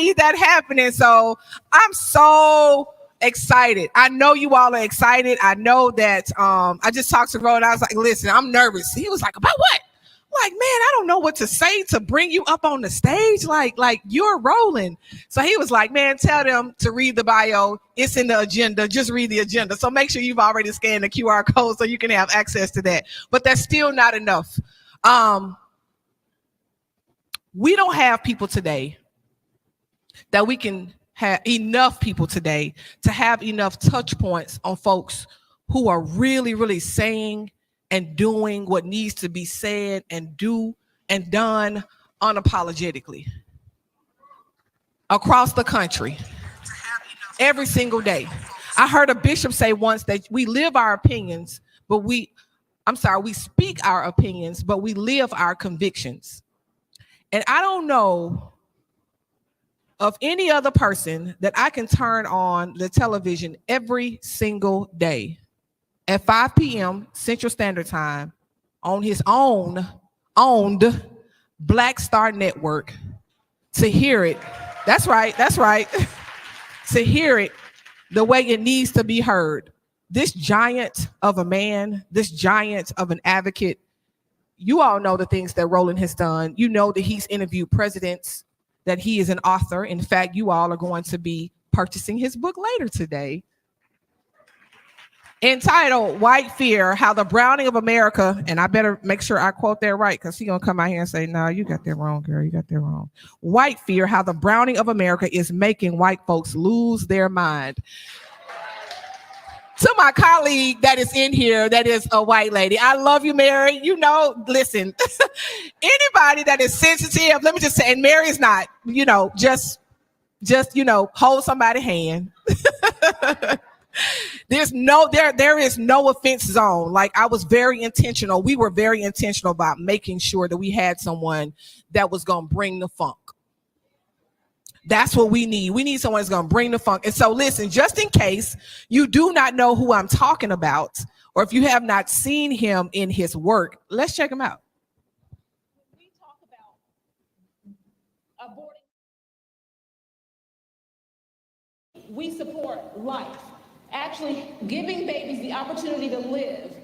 see that happening. So I'm so excited. I know you all are excited. I know that I just talked to Roland. I was like, listen, I'm nervous. He was like, about what? I'm like, man, I don't know what to say to bring you up on the stage. Like you're Roland. So he was like, man, tell them to read the bio. It's in the agenda. Just read the agenda. So make sure you've already scanned the QR code so you can have access to that. But that's still not enough. We don't have people today that we can have enough people today to have enough touch points on folks who are really, really saying and doing what needs to be said and do and done unapologetically across the country every single day. I heard a bishop say once that we live our opinions, but we speak our opinions, but we live our convictions. And I don't know of any other person that I can turn on the television every single day at 5 p.m. Central Standard Time on his owned Black Star Network to hear it. That's right. To hear it the way it needs to be heard. This giant of a man, this giant of an advocate, you all know the things that Roland has done. You know that he's interviewed presidents, that he is an author. In fact, you all are going to be purchasing his book later today, entitled White Fear, How the Browning of America, and I better make sure I quote that right because he's going to come out here and say, no, you got that wrong, girl. You got that wrong. White Fear, How the Browning of America is Making White Folks Lose Their Mind. To my colleague that is in here, that is a white lady. I love you, Mary. You know, listen, anybody that is sensitive, let me just say, and Mary is not, just hold somebody's hand. There is no offense zone. Like, I was very intentional. We were very intentional about making sure that we had someone that was going to bring the funk. That's what we need. We need someone that's going to bring the funk. And so listen, just in case you do not know who I'm talking about, or if you have not seen him in his work, let's check him out. We talk about aborting. We support life, actually giving babies the opportunity to live.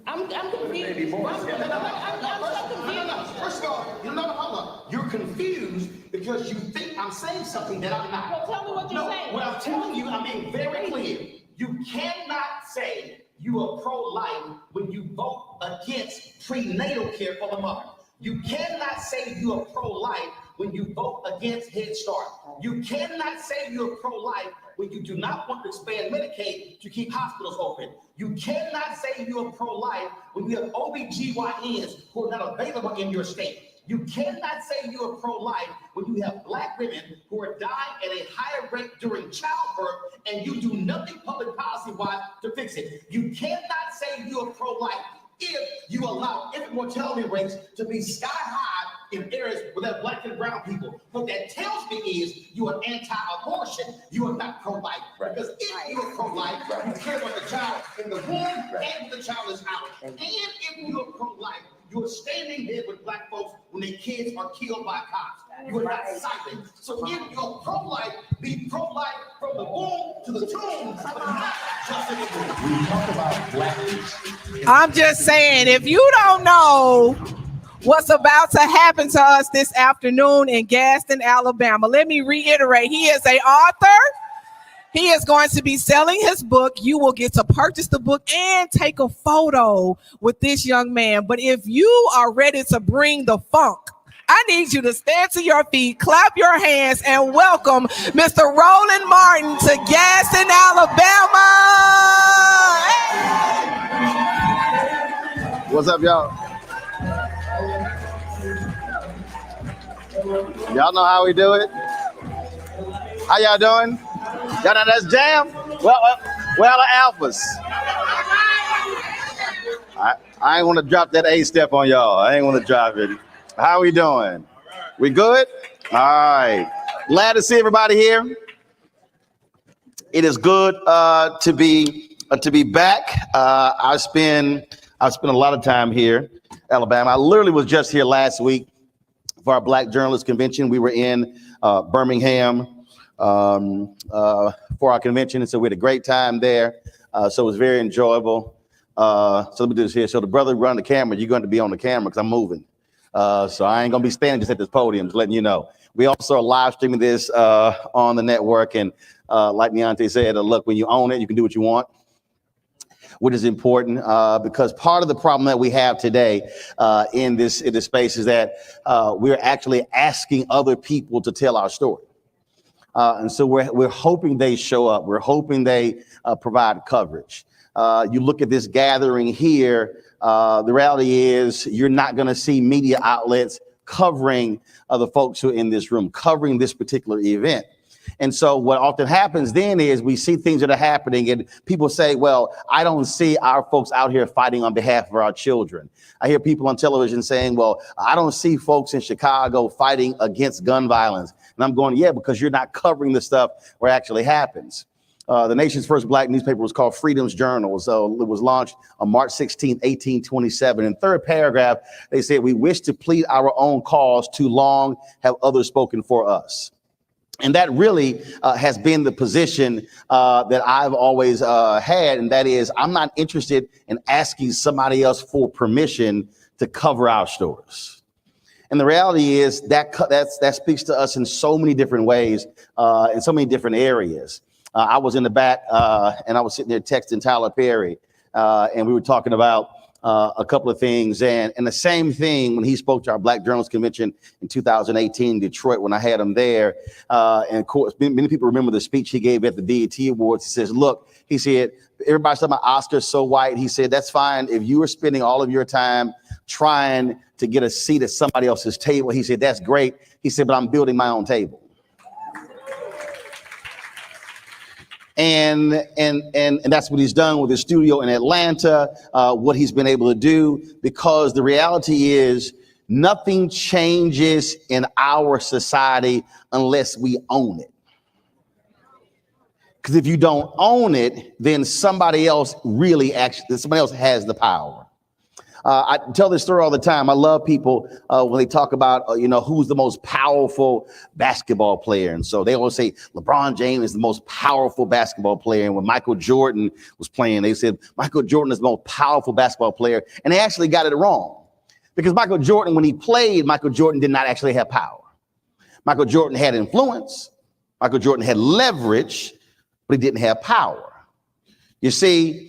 I'm confused. I'm so confused. First of all, hold on. You're confused because you think I'm saying something that I'm not. Well, tell me what you're saying. What I'm telling you, I'm being very clear. You cannot say you are pro-life when you vote against prenatal care for the mother. You cannot say you are pro-life when you vote against Head Start. You cannot say you're pro-life when you do not want to expand Medicaid to keep hospitals open. You cannot say you're pro-life when you have OBGYNs who are not available in your state. You cannot say you're pro-life when you have Black women who are dying at a higher rate during childbirth and you do nothing public policy-wise to fix it. You cannot say you're pro-life if you allow infant mortality rates to be sky high in areas where there are Black and brown people. What that tells me is you are anti-abortion. You are not pro-life. Right. Because if you are pro-life, you care about the child in the womb and the child is out. And if you are pro-life, you are standing there with Black folks when their kids are killed by cops. You are not silent. So if you're pro-life, be pro-life from the womb to the tomb, but not just in the womb. We talk about Black people. I'm just saying, if you don't know what's about to happen to us this afternoon in Gaston, Alabama, let me reiterate, he is an author. He is going to be selling his book. You will get to purchase the book and take a photo with this young man. But if you are ready to bring the funk, I need you to stand to your feet, clap your hands, and welcome Mr. Roland Martin to Gaston, Alabama. Hey. What's up, y'all? Y'all know how we do it? How y'all doing? Y'all know that's jam? Well, the alphas. I ain't want to drop that A step on y'all. I ain't want to drop it. How we doing? We good? All right. Glad to see everybody here. It is good to be back. I spent a lot of time here, Alabama. I literally was just here last week. for our Black Journalists Convention. We were in Birmingham for our convention, and so we had a great time there. So it was very enjoyable. So let me do this here. So the brother run the camera, you're going to be on the camera because I'm moving. So I ain't going to be standing just at this podium, just letting you know. We also are live streaming this on the network. And like Deontay said, look, when you own it, you can do what you want, which is important because part of the problem that we have today in this space is that we're actually asking other people to tell our story. And so we're hoping they show up. We're hoping they provide coverage. You look at this gathering here, the reality is you're not going to see media outlets covering the folks who are in this room, covering this particular event. And so what often happens then is we see things that are happening and people say, well, I don't see our folks out here fighting on behalf of our children. I hear people on television saying, well, I don't see folks in Chicago fighting against gun violence. And I'm going, yeah, because you're not covering the stuff where it actually happens. The nation's first Black newspaper was called Freedom's Journal. So it was launched on March 16, 1827. In the third paragraph, they said, we wish to plead our own cause. Too long have others spoken for us. And that really has been the position that I've always had. And that is, I'm not interested in asking somebody else for permission to cover our stories. And the reality is that speaks to us in so many different ways, in so many different areas. I was in the back and I was sitting there texting Tyler Perry and we were talking about a couple of things. And the same thing when he spoke to our Black Journalists Convention in 2018 in Detroit when I had him there. And of course, many people remember the speech he gave at the BET Awards. He says, look, he said, everybody's talking about Oscars so white. He said, that's fine if you are spending all of your time trying to get a seat at somebody else's table. He said, that's great. He said, but I'm building my own table. And that's what he's done with his studio in Atlanta, what he's been able to do, because the reality is nothing changes in our society unless we own it. Because if you don't own it, then somebody else has the power. I tell this story all the time. I love people when they talk about, who's the most powerful basketball player. And so they always say LeBron James is the most powerful basketball player. And when Michael Jordan was playing, they said Michael Jordan is the most powerful basketball player. And they actually got it wrong because Michael Jordan, when he played, Michael Jordan did not actually have power. Michael Jordan had influence. Michael Jordan had leverage, but he didn't have power. You see,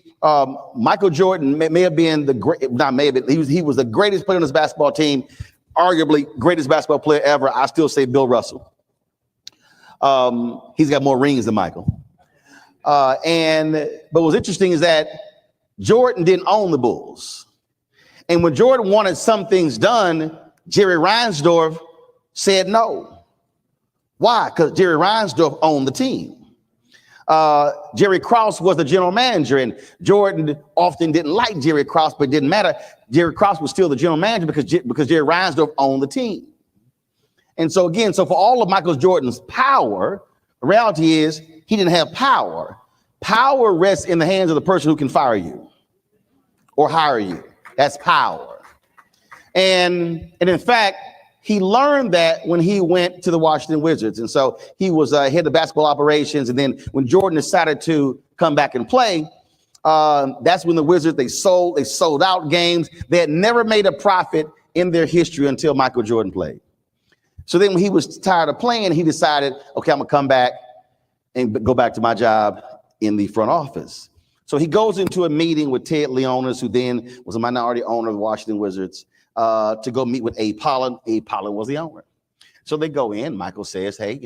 Michael Jordan may have been he was the greatest player on his basketball team, arguably greatest basketball player ever. I still say Bill Russell. He's got more rings than Michael. But what's interesting is that Jordan didn't own the Bulls. And when Jordan wanted some things done, Jerry Reinsdorf said no. Why? Because Jerry Reinsdorf owned the team. Jerry Krause was the general manager, and Jordan often didn't like Jerry Krause, but it didn't matter. Jerry Krause was still the general manager because Jerry Reinsdorf owned the team. And so for all of Michael Jordan's power, the reality is he didn't have power. Power rests in the hands of the person who can fire you or hire you. That's power. And in fact, he learned that when he went to the Washington Wizards. And so he was head of basketball operations. And then when Jordan decided to come back and play, that's when the Wizards, they sold out games. They had never made a profit in their history until Michael Jordan played. So then when he was tired of playing, he decided, okay, I'm gonna come back and go back to my job in the front office. So he goes into a meeting with Ted Leonis, who then was a minority owner of the Washington Wizards, to go meet with Abe Pollin. Abe Pollin was the owner. So they go in. Michael says, hey,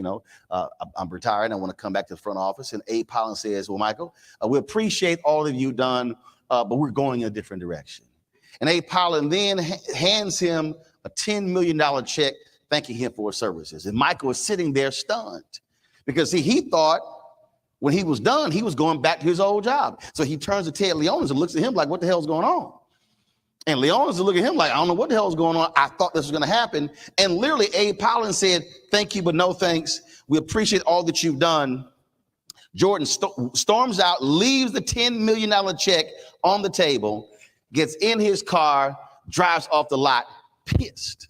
I'm retired. I want to come back to the front office. And Abe Pollin says, well, Michael, we appreciate all that you've done, but we're going in a different direction. And Abe Pollin then hands him a $10 million check, thanking him for his services. And Michael was sitting there stunned because he thought when he was done, he was going back to his old job. So he turns to Ted Leonis and looks at him like, what the hell's going on? And Leonis is looking at him like, I don't know what the hell is going on. I thought this was going to happen. And literally, Abe Pollin said, thank you, but no thanks. We appreciate all that you've done. Jordan storms out, leaves the $10 million check on the table, gets in his car, drives off the lot, pissed.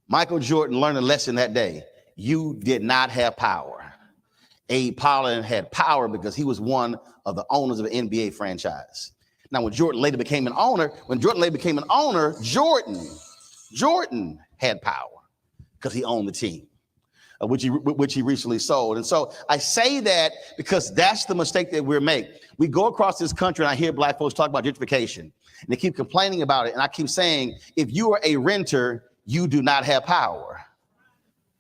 Michael Jordan learned a lesson that day. You did not have power. Abe Pollard had power because he was one of the owners of an NBA franchise. Now, when Jordan later became an owner, Jordan had power because he owned the team, which he recently sold. And so I say that because that's the mistake that we're making. We go across this country and I hear black folks talk about gentrification and they keep complaining about it. And I keep saying, if you are a renter, you do not have power.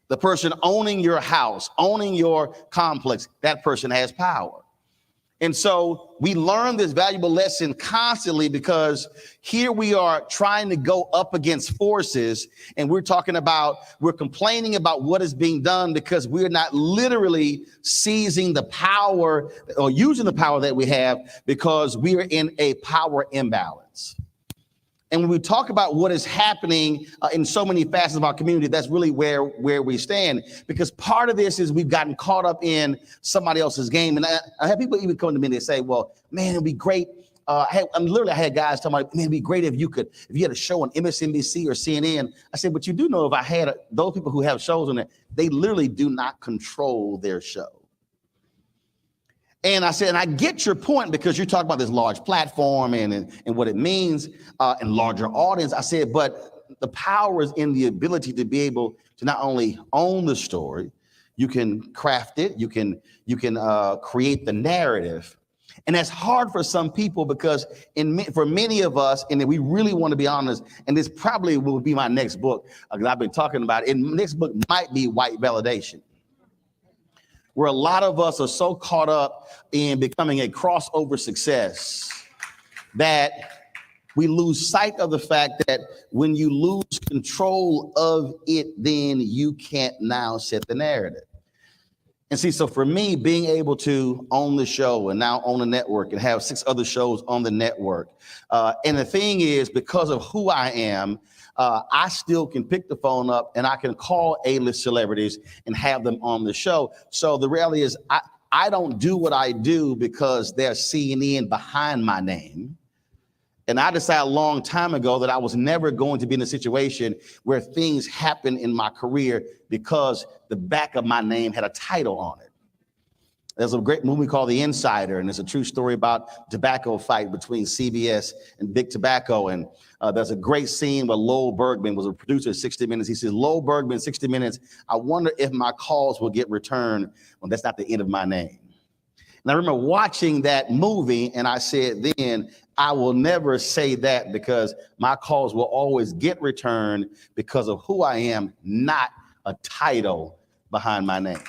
The person owning your house, owning your complex, that person has power. And so we learn this valuable lesson constantly because here we are trying to go up against forces and we're complaining about what is being done because we're not literally seizing the power or using the power that we have because we are in a power imbalance. And when we talk about what is happening in so many facets of our community, that's really where we stand. Because part of this is we've gotten caught up in somebody else's game. And I have people even come to me and they say, well, man, it'd be great. I had guys telling me, man, it'd be great if you had a show on MSNBC or CNN. I said, but you do know if I had those people who have shows on it, they literally do not control their show. And I said, and I get your point because you're talking about this large platform and what it means and larger audience. I said, but the power is in the ability to be able to not only own the story, you can craft it, you can create the narrative. And that's hard for some people because for many of us, and we really want to be honest, and this probably will be my next book, because I've been talking about it, and the next book might be White Validation, where a lot of us are so caught up in becoming a crossover success that we lose sight of the fact that when you lose control of it, then you can't now set the narrative. And see, so for me, being able to own the show and now own a network and have 6 other shows on the network. And the thing is, because of who I am, I still can pick the phone up and I can call A-list celebrities and have them on the show. So the reality is I don't do what I do because there's CNN behind my name. And I decided a long time ago that I was never going to be in a situation where things happen in my career because the back of my name had a title on it. There's a great movie called The Insider, and it's a true story about tobacco fight between CBS and Big Tobacco. And there's a great scene where Lowell Bergman was a producer of 60 Minutes. He says, Lowell Bergman, 60 Minutes, I wonder if my calls will get returned when that's not the end of my name. And I remember watching that movie, and I said then, I will never say that because my calls will always get returned because of who I am, not a title behind my name.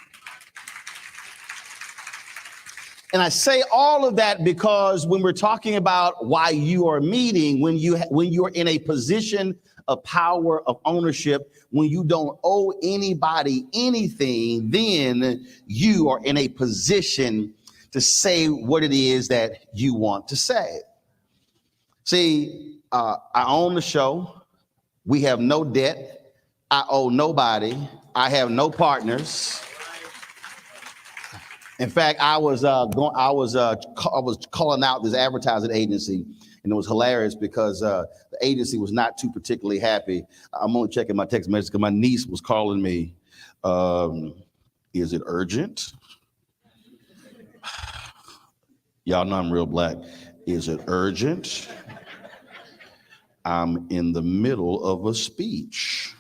And I say all of that because when we're talking about why you are meeting, when you're in a position of power, of ownership, when you don't owe anybody anything, then you are in a position to say what it is that you want to say. See, I own the show. We have no debt. I owe nobody. I have no partners. In fact, I was calling out this advertising agency, and it was hilarious because the agency was not too particularly happy. I'm only checking my text message because my niece was calling me. Is it urgent? Y'all know I'm real black. Is it urgent? I'm in the middle of a speech.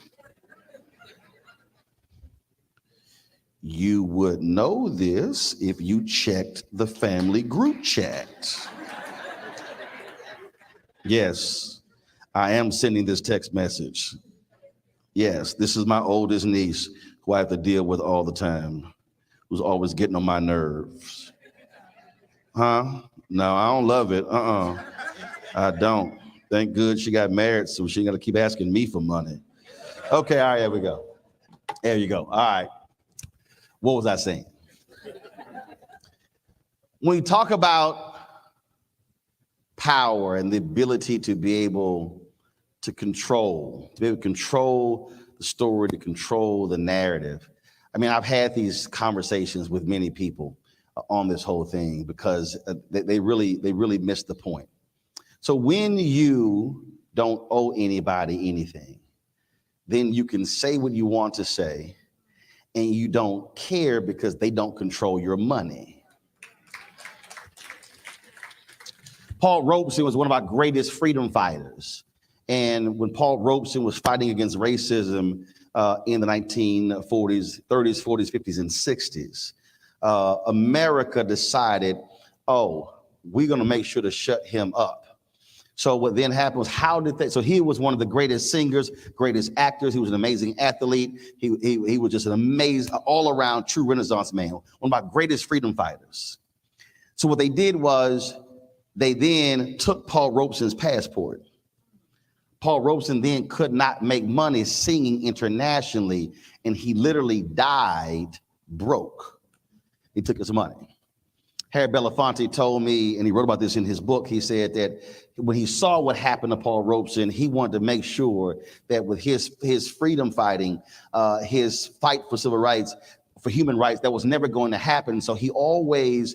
You would know this if you checked the family group chat. Yes, I am sending this text message. Yes, this is my oldest niece who I have to deal with all the time, who's always getting on my nerves. Huh? No, I don't love it. I don't. Thank good she got married, so she ain't got to keep asking me for money. Okay, all right, there we go. There you go. All right. What was I saying? When we talk about power and the ability to be able to control the story, to control the narrative. I mean, I've had these conversations with many people on this whole thing because they really missed the point. So when you don't owe anybody anything, then you can say what you want to say, and you don't care because they don't control your money. Paul Robeson was one of our greatest freedom fighters. And when Paul Robeson was fighting against racism in the 1940s, 30s, 40s, 50s, and 60s, America decided, oh, we're going to make sure to shut him up. So what then happened was, so he was one of the greatest singers, greatest actors. He was an amazing athlete. He was just an amazing, all-around true Renaissance man, one of our greatest freedom fighters. So what they did was they then took Paul Robeson's passport. Paul Robeson then could not make money singing internationally, and he literally died broke. He took his money. Harry Belafonte told me, and he wrote about this in his book, he said that when he saw what happened to Paul Robeson, he wanted to make sure that with his freedom fighting, his fight for civil rights, for human rights, that was never going to happen. So he always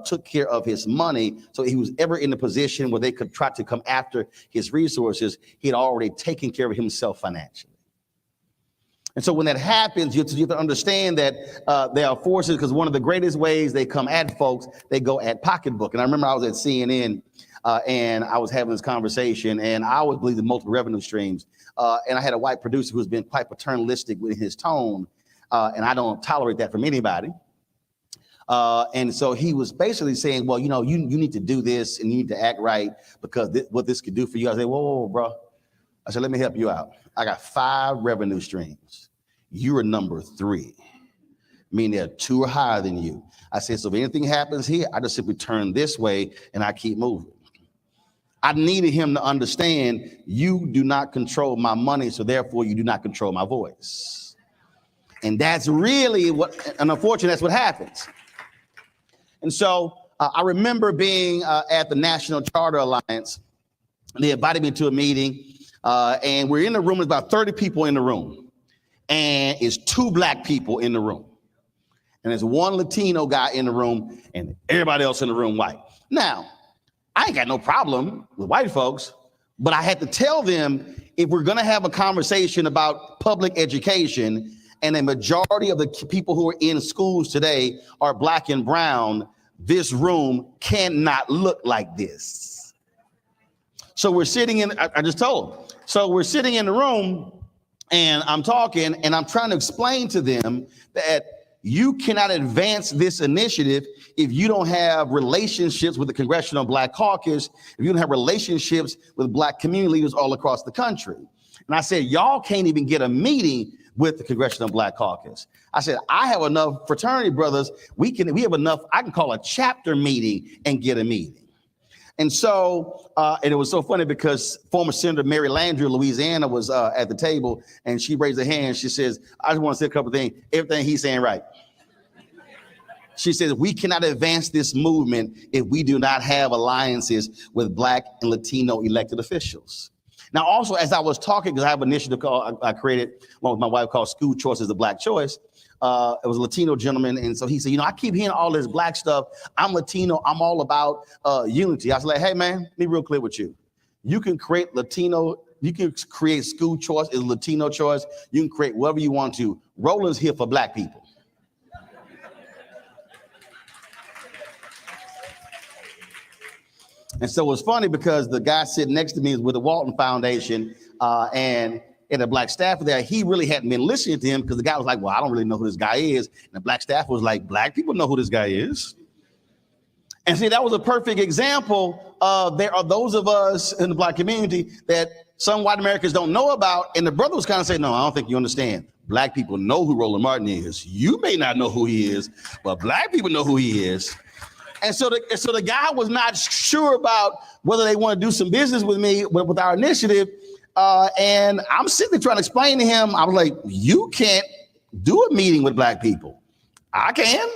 took care of his money. So he was ever in a position where they could try to come after his resources, he had already taken care of himself financially. And so when that happens, you have to understand that there are forces, because one of the greatest ways they come at folks, they go at pocketbook. And I remember I was at CNN and I was having this conversation, and I always believe in multiple revenue streams. And I had a white producer who's been quite paternalistic with his tone, and I don't tolerate that from anybody. And so he was basically saying, well, you know, you need to do this and you need to act right because what this could do for you. I said, whoa, bro. I said, let me help you out. I got 5 revenue streams. You are number 3, meaning there are 2 are higher than you. I said, so if anything happens here, I just simply turn this way and I keep moving. I needed him to understand you do not control my money, so therefore you do not control my voice. And that's really and unfortunately, that's what happens. And so I remember being at the National Charter Alliance. They invited me to a meeting. And we're in the room, there's about 30 people in the room, and it's 2 black people in the room. And there's 1 Latino guy in the room and everybody else in the room white. Now, I ain't got no problem with white folks, but I had to tell them if we're gonna have a conversation about public education and a majority of the people who are in schools today are black and brown, this room cannot look like this. So we're sitting in, I just told them. So we're sitting in the room and I'm talking and I'm trying to explain to them that you cannot advance this initiative if you don't have relationships with the Congressional Black Caucus, if you don't have relationships with black community leaders all across the country. And I said, y'all can't even get a meeting with the Congressional Black Caucus. I said, I have enough fraternity brothers. We have enough, I can call a chapter meeting and get a meeting. And so, and it was so funny because former Senator Mary Landrieu of Louisiana was at the table, and she raised her hand. She says, I just want to say a couple of things. Everything he's saying right. She says, we cannot advance this movement if we do not have alliances with black and Latino elected officials. Now, also, as I was talking, because I have an initiative called, I created one with my wife called School Choice is the Black Choice. It was a Latino gentleman. And so he said, you know, I keep hearing all this black stuff. I'm Latino. I'm all about unity. I was like, hey, man, be real clear with you. You can create Latino. You can create school choice is Latino choice. You can create whatever you want to. Roland's here for black people. And so it was funny because the guy sitting next to me is with the Walton Foundation and a black staffer there. He really hadn't been listening to him because the guy was like, well, I don't really know who this guy is. And the black staffer was like, black people know who this guy is. And see, that was a perfect example of there are those of us in the black community that some white Americans don't know about. And the brother was kind of saying, no, I don't think you understand. Black people know who Roland Martin is. You may not know who he is, but black people know who he is. And so the guy was not sure about whether they want to do some business with me with our initiative. And I'm sitting there trying to explain to him, I was like, you can't do a meeting with black people. I can.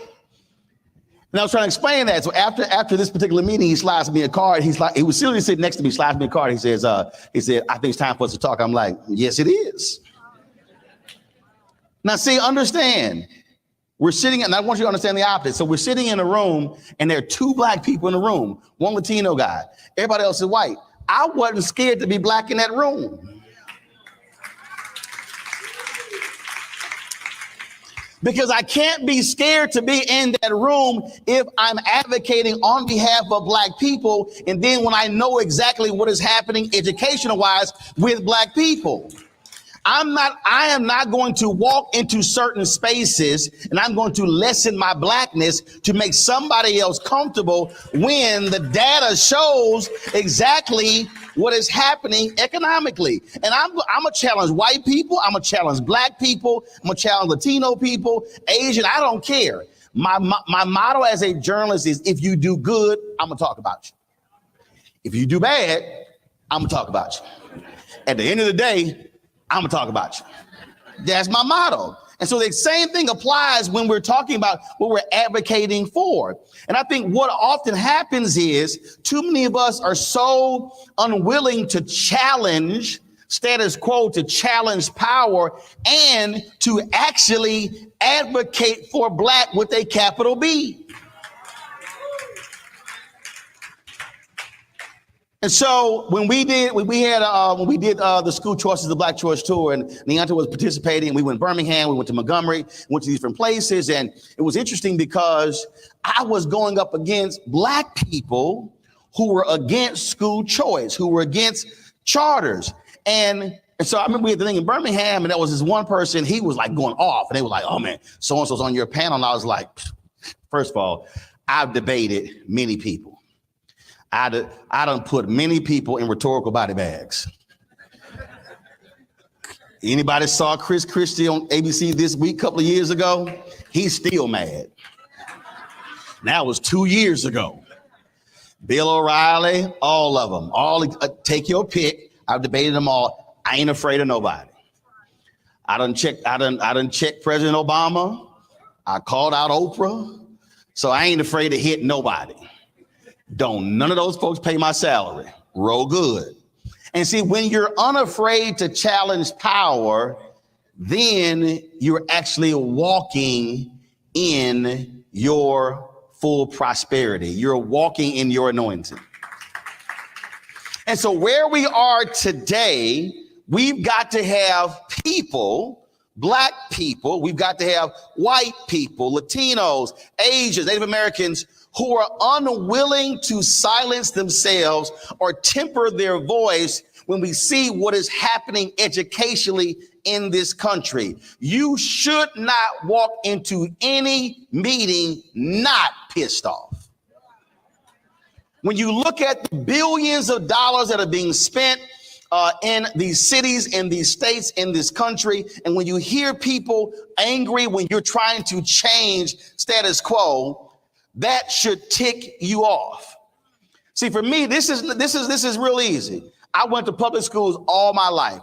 And I was trying to explain that. So after this particular meeting, he slides me a card. He was seriously sitting next to me, slides me a card. He said, I think it's time for us to talk. I'm like, yes, it is. Now, see, understand. We're sitting, and I want you to understand the opposite. So we're sitting in a room, and there are 2 black people in the room, 1 Latino guy. Everybody else is white. I wasn't scared to be black in that room. because I can't be scared to be in that room if I'm advocating on behalf of Black people. And then when I know exactly what is happening educational wise with Black people, I am not going to walk into certain spaces and I'm going to lessen my Blackness to make somebody else comfortable when the data shows exactly what is happening economically. And I'm gonna challenge white people, I'm gonna challenge Black people, I'm gonna challenge Latino people, Asian, I don't care. My motto as a journalist is, if you do good, I'm gonna talk about you. If you do bad, I'm gonna talk about you. At the end of the day, I'm gonna talk about you. That's my motto. And so the same thing applies when we're talking about what we're advocating for. And I think what often happens is too many of us are so unwilling to challenge status quo, to challenge power, and to actually advocate for Black with a capital B. And so when we did the school choices, the Black Choice Tour, and Neonta was participating, we went to Birmingham, we went to Montgomery, went to these different places, and it was interesting because I was going up against Black people who were against school choice, who were against charters, and so I remember we had the thing in Birmingham, and there was this one person, he was like going off, and they were like, "Oh man, so and so's on your panel," and I was like, first of all, I've debated many people. I done put many people in rhetorical body bags. Anybody saw Chris Christie on ABC This Week a couple of years ago? He's still mad. That was 2 years ago. Bill O'Reilly, all of them, take your pick. I've debated them all. I ain't afraid of nobody. I done checked President Obama. I called out Oprah. So I ain't afraid to hit nobody. Don't none of those folks pay my salary. Roll good. And see, when you're unafraid to challenge power, then you're actually walking in your full prosperity. You're walking in your anointing. And so where we are today, we've got to have people, Black people, we've got to have white people, Latinos, Asians, Native Americans, who are unwilling to silence themselves or temper their voice when we see what is happening educationally in this country. You should not walk into any meeting not pissed off. When you look at the billions of dollars that are being spent in these cities, in these states, in this country, and when you hear people angry when you're trying to change status quo, that should tick you off. See, for me, this is real easy. I went to public schools all my life,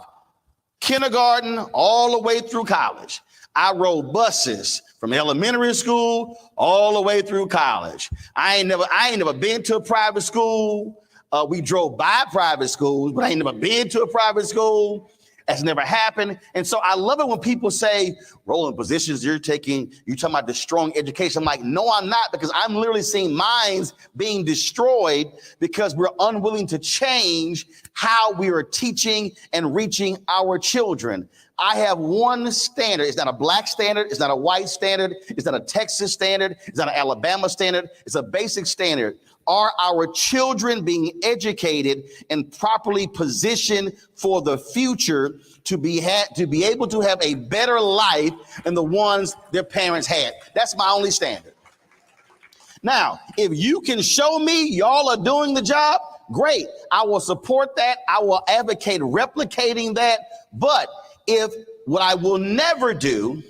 kindergarten all the way through college. I rode buses from elementary school all the way through college. I ain't never been to a private school. We drove by private schools, but I ain't never been to a private school. That's never happened. And so I love it when people say, Roland, positions you're talking about destroying education. I'm like, no, I'm not, because I'm literally seeing minds being destroyed because we're unwilling to change how we are teaching and reaching our children. I have one standard. It's not a Black standard. It's not a white standard. It's not a Texas standard. It's not an Alabama standard. It's a basic standard. Are our children being educated and properly positioned for the future to be able to have a better life than the ones their parents had? That's my only standard. Now, if you can show me y'all are doing the job, great. I will support that. I will advocate replicating that. But what I will never do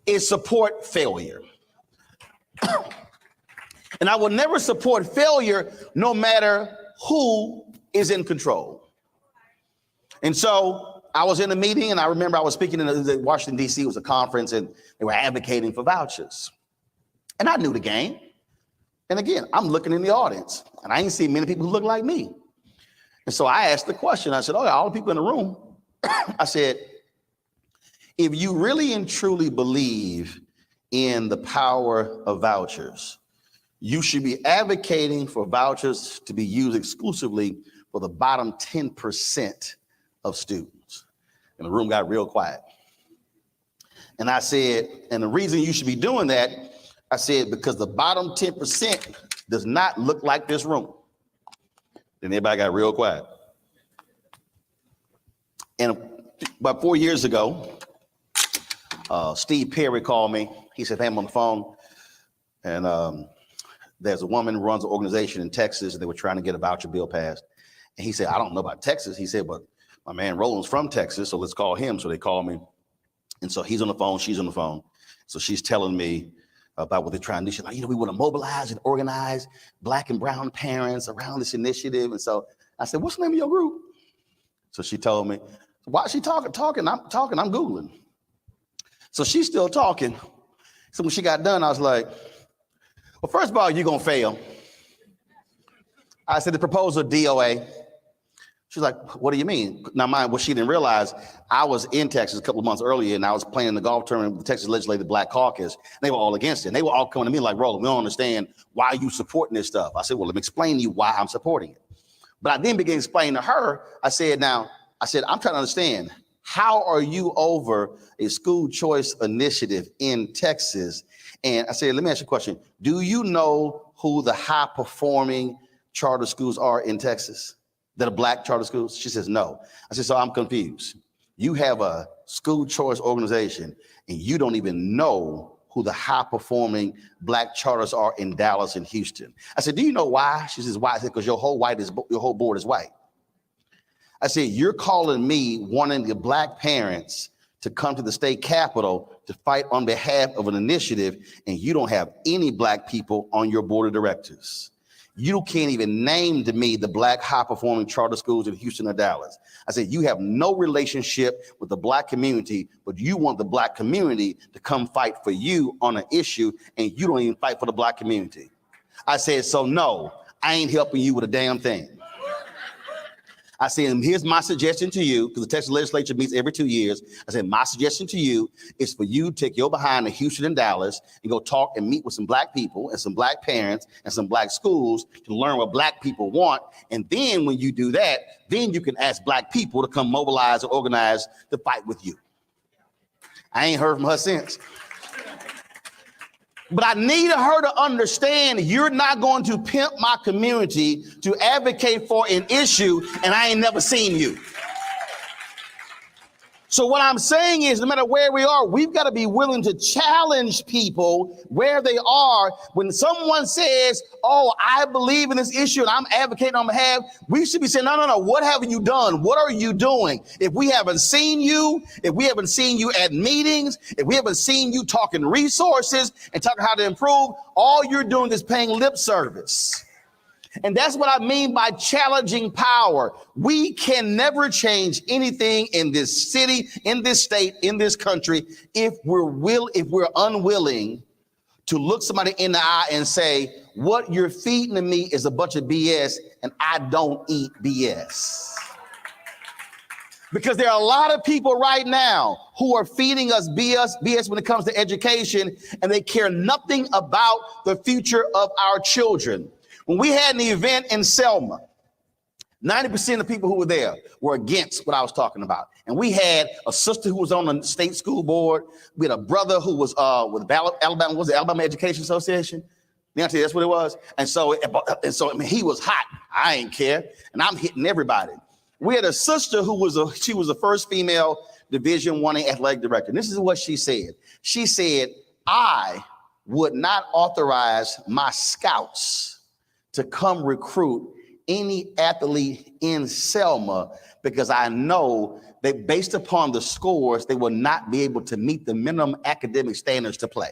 is support failure. And I will never support failure no matter who is in control. And so I was in a meeting, and I remember I was speaking in Washington, D.C. It was a conference, and they were advocating for vouchers. And I knew the game. And again, I'm looking in the audience, and I ain't seen many people who look like me. And so I asked the question. I said, okay, all the people in the room, I said, if you really and truly believe in the power of vouchers, you should be advocating for vouchers to be used exclusively for the bottom 10% of students. And the room got real quiet. And I said, and the reason you should be doing that, I said, because the bottom 10% does not look like this room. Then everybody got real quiet. And about 4 years ago, Steve Perry called me. He said, hey, I'm on the phone. And there's a woman who runs an organization in Texas, and they were trying to get a voucher bill passed. And he said, I don't know about Texas. He said, but my man Roland's from Texas, so let's call him. So they called me. And so he's on the phone, she's on the phone. So she's telling me about what they're trying to do. She's like, we want to mobilize and organize Black and brown parents around this initiative. And so I said, what's the name of your group? So she told me, why is she talking? I'm Googling. So she's still talking. So when she got done, I was like, well, first of all, you're going to fail. I said, the proposal DOA. She's like, what do you mean? Now, mind, what she didn't realize, I was in Texas a couple of months earlier, and I was playing the golf tournament with the Texas Legislative Black Caucus. They were all against it. And they were all coming to me like, Roland, we don't understand why you supporting this stuff. I said, well, let me explain to you why I'm supporting it. But I then began to explain to her, I'm trying to understand, how are you over a school choice initiative in Texas? And I said, let me ask you a question. Do you know who the high performing charter schools are in Texas that are Black charter schools? She says, no. I said, so I'm confused. You have a school choice organization and you don't even know who the high performing Black charters are in Dallas and Houston. I said, do you know why? She says, why? I said, because your whole board is white. I said, you're calling me wanting the Black parents to come to the state capitol to fight on behalf of an initiative, and you don't have any Black people on your board of directors. You can't even name to me the Black high-performing charter schools in Houston or Dallas. I said, you have no relationship with the Black community, but you want the Black community to come fight for you on an issue, and you don't even fight for the Black community. I said, so no, I ain't helping you with a damn thing. I said, here's my suggestion to you, because the Texas legislature meets every 2 years. I said, my suggestion to you is for you to take your behind to Houston and Dallas and go talk and meet with some Black people and some Black parents and some Black schools to learn what Black people want. And then when you do that, then you can ask Black people to come mobilize or organize to fight with you. I ain't heard from her since. But I needed her to understand you're not going to pimp my community to advocate for an issue, and I ain't never seen you. So what I'm saying is, no matter where we are, we've got to be willing to challenge people where they are. When someone says, oh, I believe in this issue and I'm advocating on behalf, we should be saying, no, what have you done? What are you doing? If we haven't seen you at meetings, if we haven't seen you talking resources and talking how to improve, all you're doing is paying lip service. And that's what I mean by challenging power. We can never change anything in this city, in this state, in this country, if we're unwilling to look somebody in the eye and say, what you're feeding to me is a bunch of BS, and I don't eat BS. Because there are a lot of people right now who are feeding us BS when it comes to education, and they care nothing about the future of our children. When we had an event in Selma, 90% of the people who were there were against what I was talking about. And we had a sister who was on the state school board. We had a brother who was with Alabama, was the Alabama Education Association? That's what it was. And so I mean, he was hot. I ain't care. And I'm hitting everybody. We had a sister who was the first female Division I athletic director. And this is what she said. She said, I would not authorize my scouts to come recruit any athlete in Selma because I know that based upon the scores, they will not be able to meet the minimum academic standards to play.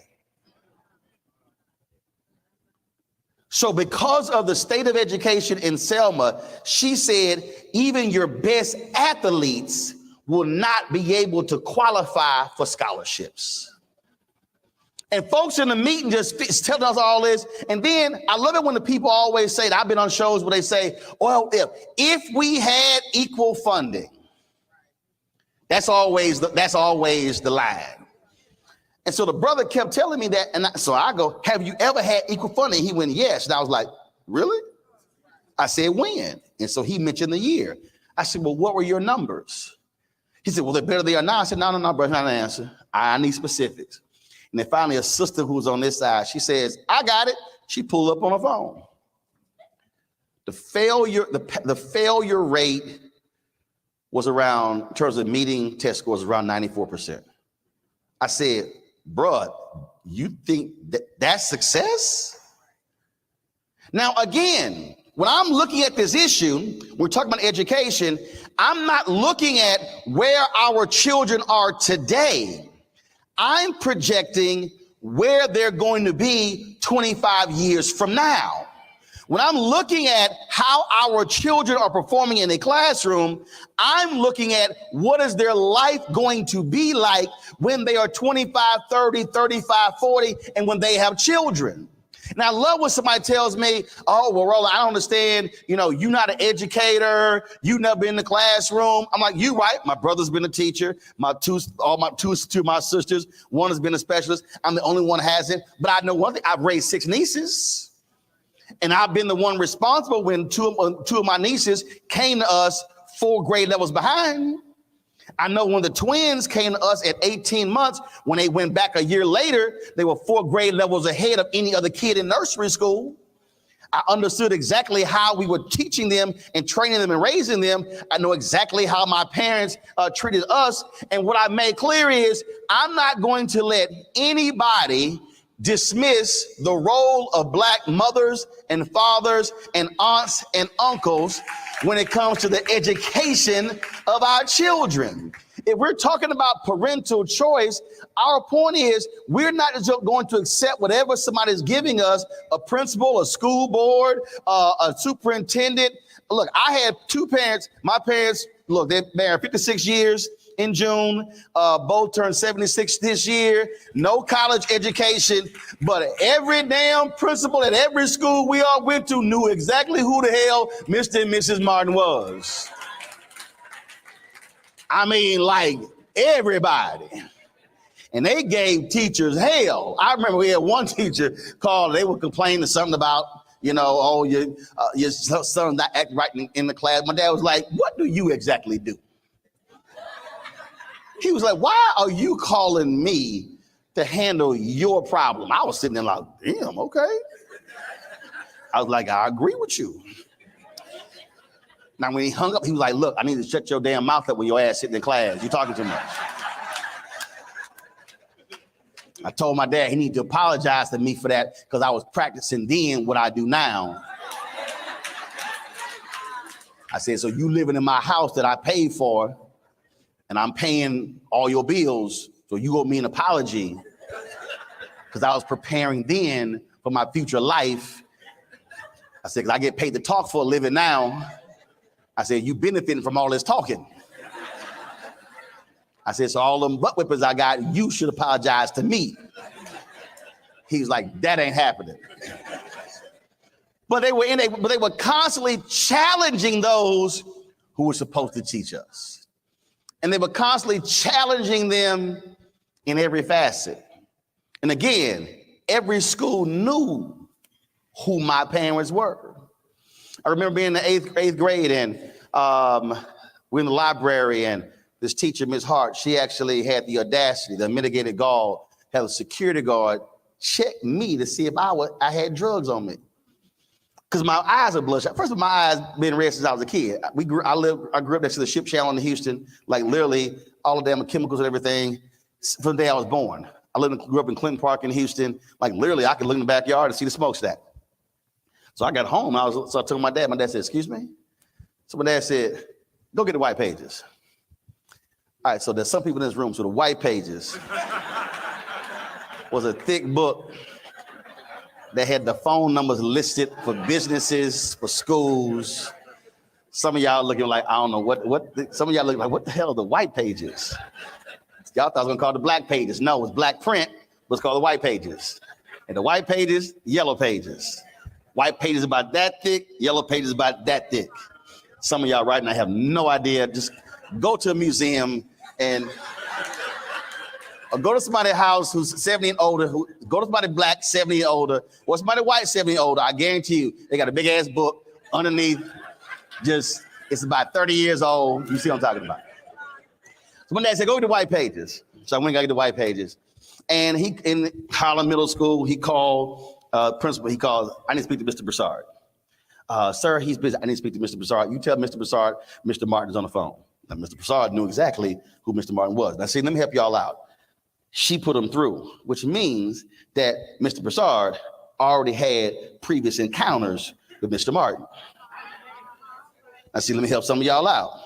So because of the state of education in Selma, she said, even your best athletes will not be able to qualify for scholarships. And folks in the meeting just telling us all this. And then I love it when the people always say, that I've been on shows where they say, well, if we had equal funding, that's always the line. And so the brother kept telling me that. And so I go, have you ever had equal funding? He went, yes. And I was like, really? I said, when? And so he mentioned the year. I said, well, what were your numbers? He said, well, they're better than they are now. I said, no, brother, not an answer. I need specifics. And then finally, a sister who's on this side, she says, I got it. She pulled up on her phone. The failure rate was around, in terms of meeting test scores, around 94%. I said, bruh, you think that's success? Now, again, when I'm looking at this issue, we're talking about education, I'm not looking at where our children are today. I'm projecting where they're going to be 25 years from now. When I'm looking at how our children are performing in a classroom, I'm looking at what is their life going to be like when they are 25, 30, 35, 40, and when they have children. And I love when somebody tells me, oh, well, Roland, I don't understand. You know, you're not an educator. You've never been in the classroom. I'm like, you right. My brother's been a teacher. Two of my sisters, one has been a specialist. I'm the only one who hasn't. But I know one thing. I've raised 6 nieces. And I've been the one responsible when two of my nieces came to us 4 grade levels behind. I know when the twins came to us at 18 months, when they went back a year later, they were 4 grade levels ahead of any other kid in nursery school. I understood exactly how we were teaching them and training them and raising them. I know exactly how my parents treated us. And what I made clear is I'm not going to let anybody dismiss the role of Black mothers and fathers and aunts and uncles when it comes to the education of our children. If we're talking about parental choice, our point is we're not just going to accept whatever somebody's giving us, a principal, a school board, a superintendent. Look, I had 2 parents. My parents, look, they're married 56 years. In June, both turned 76 this year, no college education, but every damn principal at every school we all went to knew exactly who the hell Mr. and Mrs. Martin was. I mean, like everybody. And they gave teachers hell. I remember we had one teacher called, they would complain to something about, you know, oh, your son not acting right in the class. My dad was like, what do you exactly do? He was like, why are you calling me to handle your problem? I was sitting there like, damn, okay. I was like, I agree with you. Now, when he hung up, he was like, look, I need to shut your damn mouth up when your ass sitting in class. You're talking too much. I told my dad he needed to apologize to me for that because I was practicing then what I do now. I said, so you living in my house that I paid for, and I'm paying all your bills, so you owe me an apology because I was preparing then for my future life. I said, because I get paid to talk for a living now. I said, you benefiting from all this talking. I said, so all them butt whippers I got, you should apologize to me. He was like, that ain't happening. But they were constantly challenging those who were supposed to teach us. And they were constantly challenging them in every facet. And again, every school knew who my parents were. I remember being in the eighth grade and we're in the library and this teacher, Ms. Hart, she actually had the audacity, the mitigated gall, had a security guard check me to see if I had drugs on me. Because my eyes are bloodshot. First of all, my eyes been red since I was a kid. I grew up next to the ship channel in Houston, like literally all of them chemicals and everything from the day I was born. Grew up in Clinton Park in Houston. Like literally, I could look in the backyard and see the smokestack. So I got home. So I told my dad. My dad said, "Excuse me." So my dad said, "Go get the white pages." All right. So there's some people in this room. So the white pages was a thick book that had the phone numbers listed for businesses, for schools. Some of y'all looking like, I don't know some of y'all looking like, what the hell are the white pages? Y'all thought I was gonna call it the black pages. No, it's black print, but it's called the white pages. And the white pages, yellow pages. White pages about that thick, yellow pages about that thick. Some of y'all right now have no idea. Just go to a museum and or go to somebody's house who's 70 and older, go to somebody black 70 and older, or somebody white 70 and older. I guarantee you, they got a big ass book underneath. It's about 30 years old. You see what I'm talking about. So my dad said, go get the white pages. So I went and got the white pages. And he, in Harlem Middle School, he called principal. He called, I need to speak to Mr. Broussard. Sir, he's busy. I need to speak to Mr. Broussard. You tell Mr. Broussard, Mr. Martin is on the phone. Now, Mr. Broussard knew exactly who Mr. Martin was. Now, see, let me help y'all out. She put him through, which means that Mr. Broussard already had previous encounters with Mr. Martin. Now, see, let me help some of y'all out.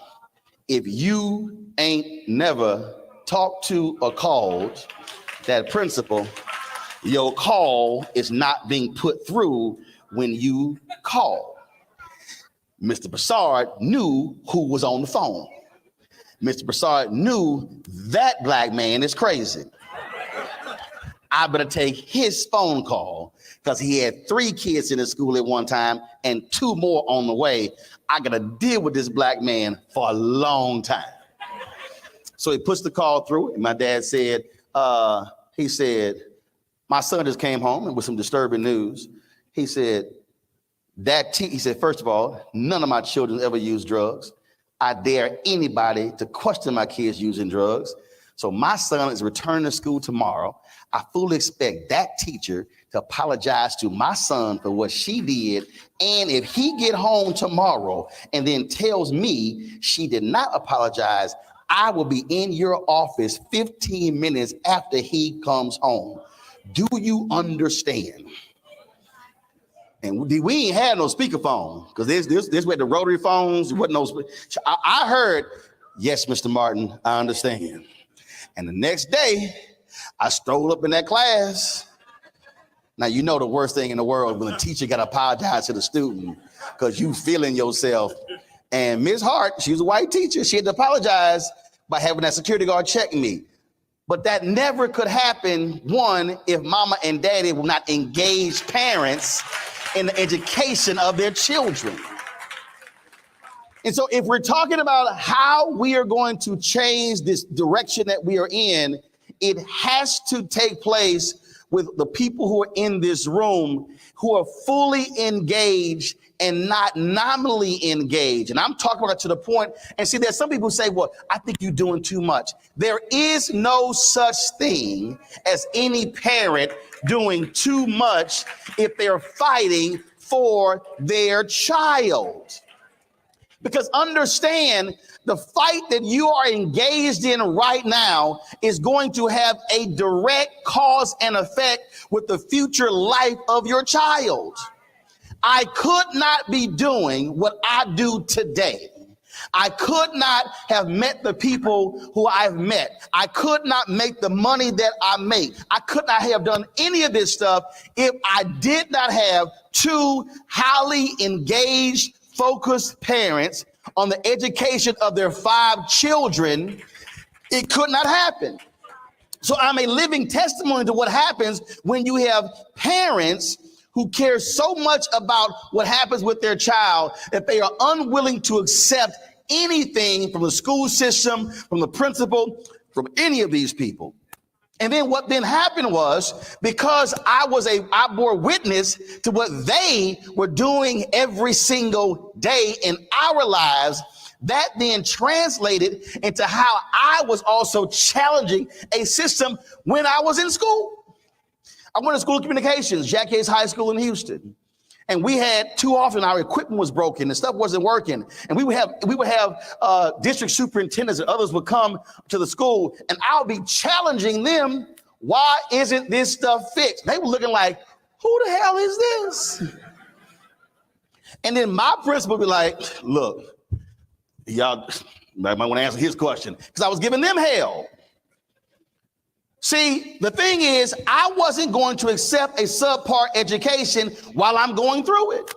If you ain't never talked to or called that principal, your call is not being put through when you call. Mr. Broussard knew who was on the phone. Mr. Broussard knew that black man is crazy. I better take his phone call because he had 3 kids in his school at one time and 2 more on the way. I got to deal with this black man for a long time. So he puts the call through, and my dad said, he said, my son just came home and with some disturbing news. He said, he said, first of all, none of my children ever use drugs. I dare anybody to question my kids using drugs. So my son is returning to school tomorrow. I fully expect that teacher to apologize to my son for what she did. And if he get home tomorrow and then tells me she did not apologize, I will be in your office 15 minutes after he comes home. Do you understand? And we ain't had no speakerphone because this where the rotary phones, wasn't no. I heard, yes, Mr. Martin, I understand. And the next day, I strolled up in that class. Now, you know the worst thing in the world when a teacher got to apologize to the student because you feeling yourself. And Ms. Hart, she was a white teacher. She had to apologize by having that security guard check me. But that never could happen, one, if mama and daddy were not engaged parents in the education of their children. And so if we're talking about how we are going to change this direction that we are in, it has to take place with the people who are in this room who are fully engaged and not nominally engaged. And I'm talking about it to the point, and see, there's some people who say, well, I think you're doing too much. There is no such thing as any parent doing too much if they're fighting for their child. Because understand, the fight that you are engaged in right now is going to have a direct cause and effect with the future life of your child. I could not be doing what I do today. I could not have met the people who I've met. I could not make the money that I make. I could not have done any of this stuff if I did not have 2 highly engaged, focused parents on the education of their 5 children. It could not happen. So I'm a living testimony to what happens when you have parents who care so much about what happens with their child that they are unwilling to accept anything from the school system, from the principal, from any of these people. And then what then happened was, because I bore witness to what they were doing every single day in our lives, that then translated into how I was also challenging a system when I was in school. I went to school of communications, Jack Hayes High School in Houston. And we had too often our equipment was broken and stuff wasn't working. And we would have district superintendents and others would come to the school and I'll be challenging them. Why isn't this stuff fixed? They were looking like, who the hell is this? And then my principal would be like, look, y'all might want to answer his question because I was giving them hell. See, the thing is, I wasn't going to accept a subpar education while I'm going through it.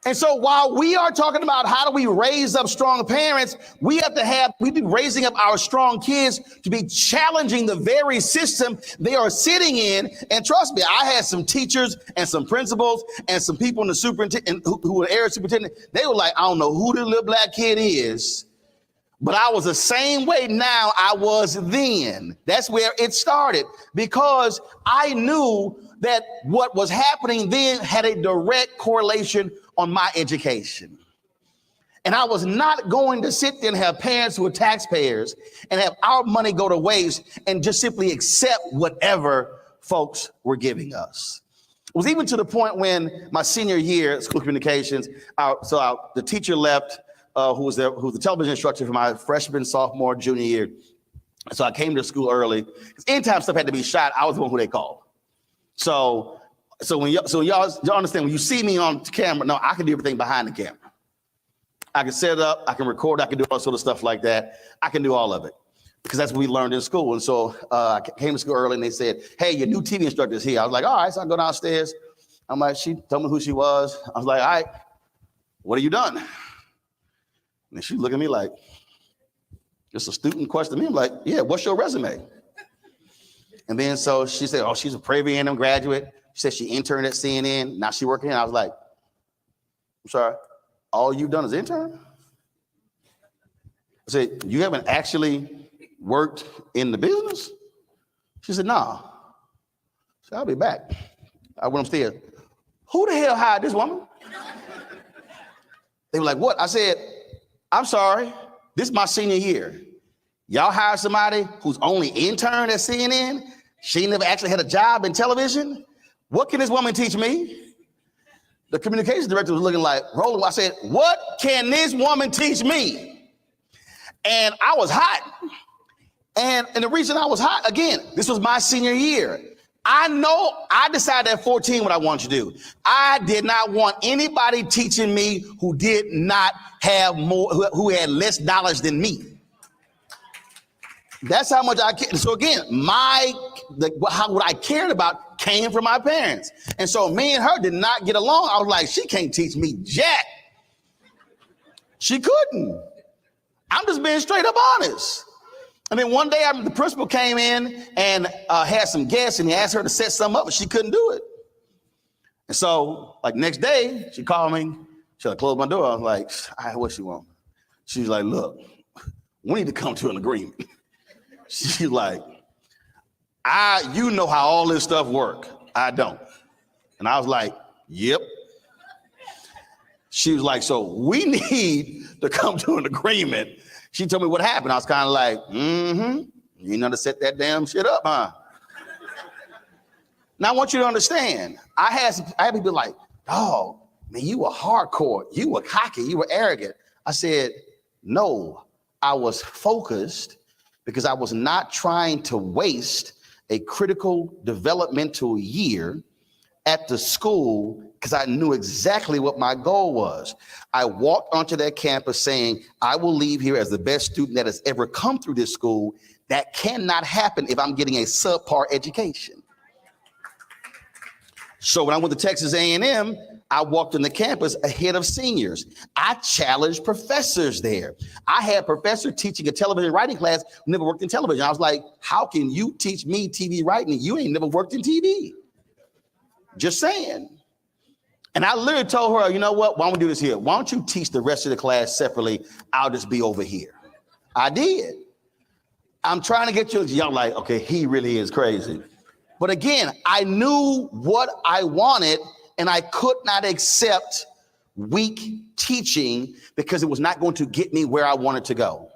And so while we are talking about how do we raise up strong parents, we be raising up our strong kids to be challenging the very system they are sitting in. And trust me, I had some teachers and some principals and some people in the superintendent who were area superintendent. They were like, I don't know who the little black kid is. But I was the same way now I was then. That's where it started, because I knew that what was happening then had a direct correlation on my education. And I was not going to sit there and have parents who are taxpayers and have our money go to waste and just simply accept whatever folks were giving us. It was even to the point when my senior year, school communications, the teacher left, who was the television instructor for my freshman, sophomore, junior year. So I came to school early. Anytime stuff had to be shot, I was the one who they called. So when y'all understand, when you see me on camera, no, I can do everything behind the camera. I can set it up, I can record, I can do all sort of stuff like that. I can do all of it because that's what we learned in school. And so I came to school early and they said, hey, your new TV instructor is here. I was like, all right, so I go downstairs. I'm like, she told me who she was. I was like, all right, what have you done? And she looked at me like, just a student question me. I'm like, yeah, what's your resume? And then so she said, oh, she's a Prairie A&M graduate. She said she interned at CNN. Now she working here. I was like, I'm sorry. All you've done is intern? I said, you haven't actually worked in the business? She said, no. So I'll be back. I went upstairs. Who the hell hired this woman? They were like, what? I said, I'm sorry. This is my senior year. Y'all hired somebody who's only interned at CNN? She never actually had a job in television? What can this woman teach me? The communications director was looking like, Roland, I said, what can this woman teach me? And I was hot. And the reason I was hot, again, this was my senior year. I know I decided at 14 what I wanted to do. I did not want anybody teaching me who did not have more, who had less knowledge than me. That's how much I cared. So again, what I cared about came from my parents. And so me and her did not get along. I was like, she can't teach me jack. She couldn't. I'm just being straight up honest. And then one day the principal came in and had some guests and he asked her to set something up, but she couldn't do it. And so like next day, she called me. She had to close my door. I was like, all right, what she want? She was like, look, we need to come to an agreement. She's like, you know how all this stuff work. I don't. And I was like, yep. She was like, so we need to come to an agreement. She told me what happened. I was kind of like, you know to set that damn shit up, huh? Now I want you to understand, I had people like, oh, man, you were hardcore. You were cocky. You were arrogant. I said, no, I was focused because I was not trying to waste a critical developmental year at the school because I knew exactly what my goal was. I walked onto that campus saying, I will leave here as the best student that has ever come through this school. That cannot happen if I'm getting a subpar education. So when I went to Texas A&M, I walked on the campus ahead of seniors. I challenged professors there. I had a professor teaching a television writing class who never worked in television. I was like, how can you teach me TV writing? You ain't never worked in TV. Just saying. And I literally told her, you know what? Why don't we do this here? Why don't you teach the rest of the class separately? I'll just be over here. I did. I'm trying to get you. Y'all like, okay, he really is crazy. But again, I knew what I wanted and I could not accept weak teaching because it was not going to get me where I wanted to go.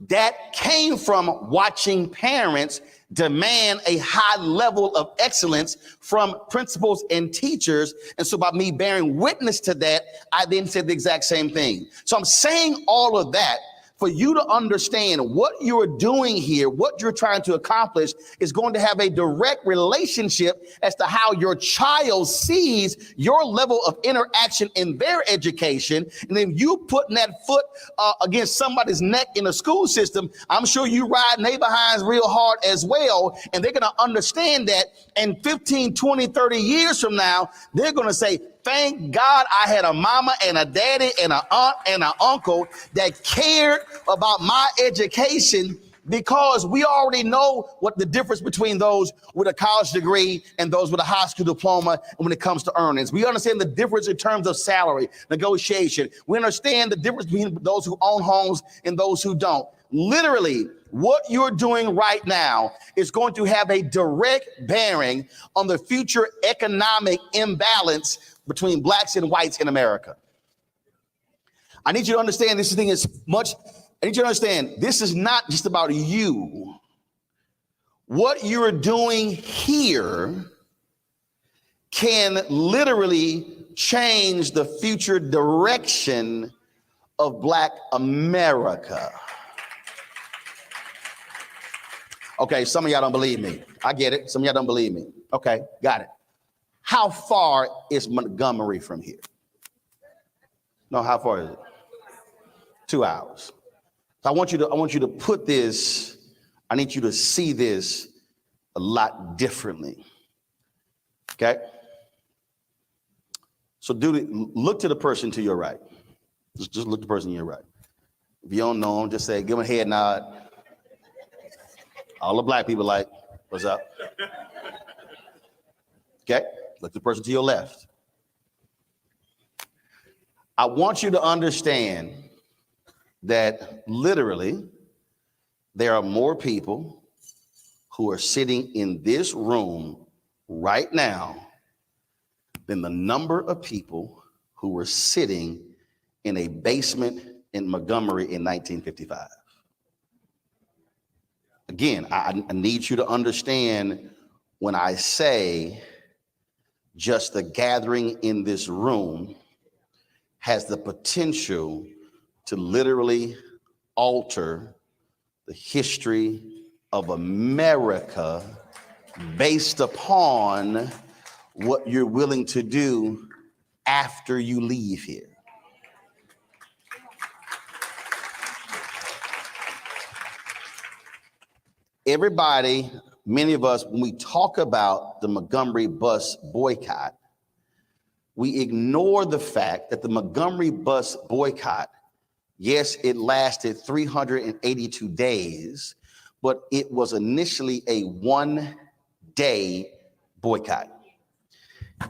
That came from watching parents demand a high level of excellence from principals and teachers. And so by me bearing witness to that, I then said the exact same thing. So I'm saying all of that for you to understand what you're doing here, what you're trying to accomplish is going to have a direct relationship as to how your child sees your level of interaction in their education. And then you putting that foot against somebody's neck in the school system, I'm sure you riding their behinds real hard as well. And they're going to understand that in 15, 20, 30 years from now, they're going to say, thank God I had a mama and a daddy and an aunt and an uncle that cared about my education, because we already know what the difference between those with a college degree and those with a high school diploma when it comes to earnings. We understand the difference in terms of salary, negotiation. We understand the difference between those who own homes and those who don't. Literally, what you're doing right now is going to have a direct bearing on the future economic imbalance between blacks and whites in America. I need you to understand this thing is much. I need you to understand this is not just about you. What you're doing here can literally change the future direction of Black America. Okay, some of y'all don't believe me. I get it. Some of y'all don't believe me. Okay, got it. How far is Montgomery from here? No, how far is it? 2 hours. So I want you to put this, I need you to see this a lot differently. Okay? So look to the person to your right. Just look to the person to your right. If you don't know him, just say, give him a head nod. All the Black people like, what's up? Okay? Look to the person to your left. I want you to understand that literally there are more people who are sitting in this room right now than the number of people who were sitting in a basement in Montgomery in 1955. Again, I need you to understand when I say just the gathering in this room has the potential to literally alter the history of America based upon what you're willing to do after you leave here. Everybody, many of us, when we talk about the Montgomery bus boycott, we ignore the fact that the Montgomery bus boycott, yes, it lasted 382 days, but it was initially a one-day boycott.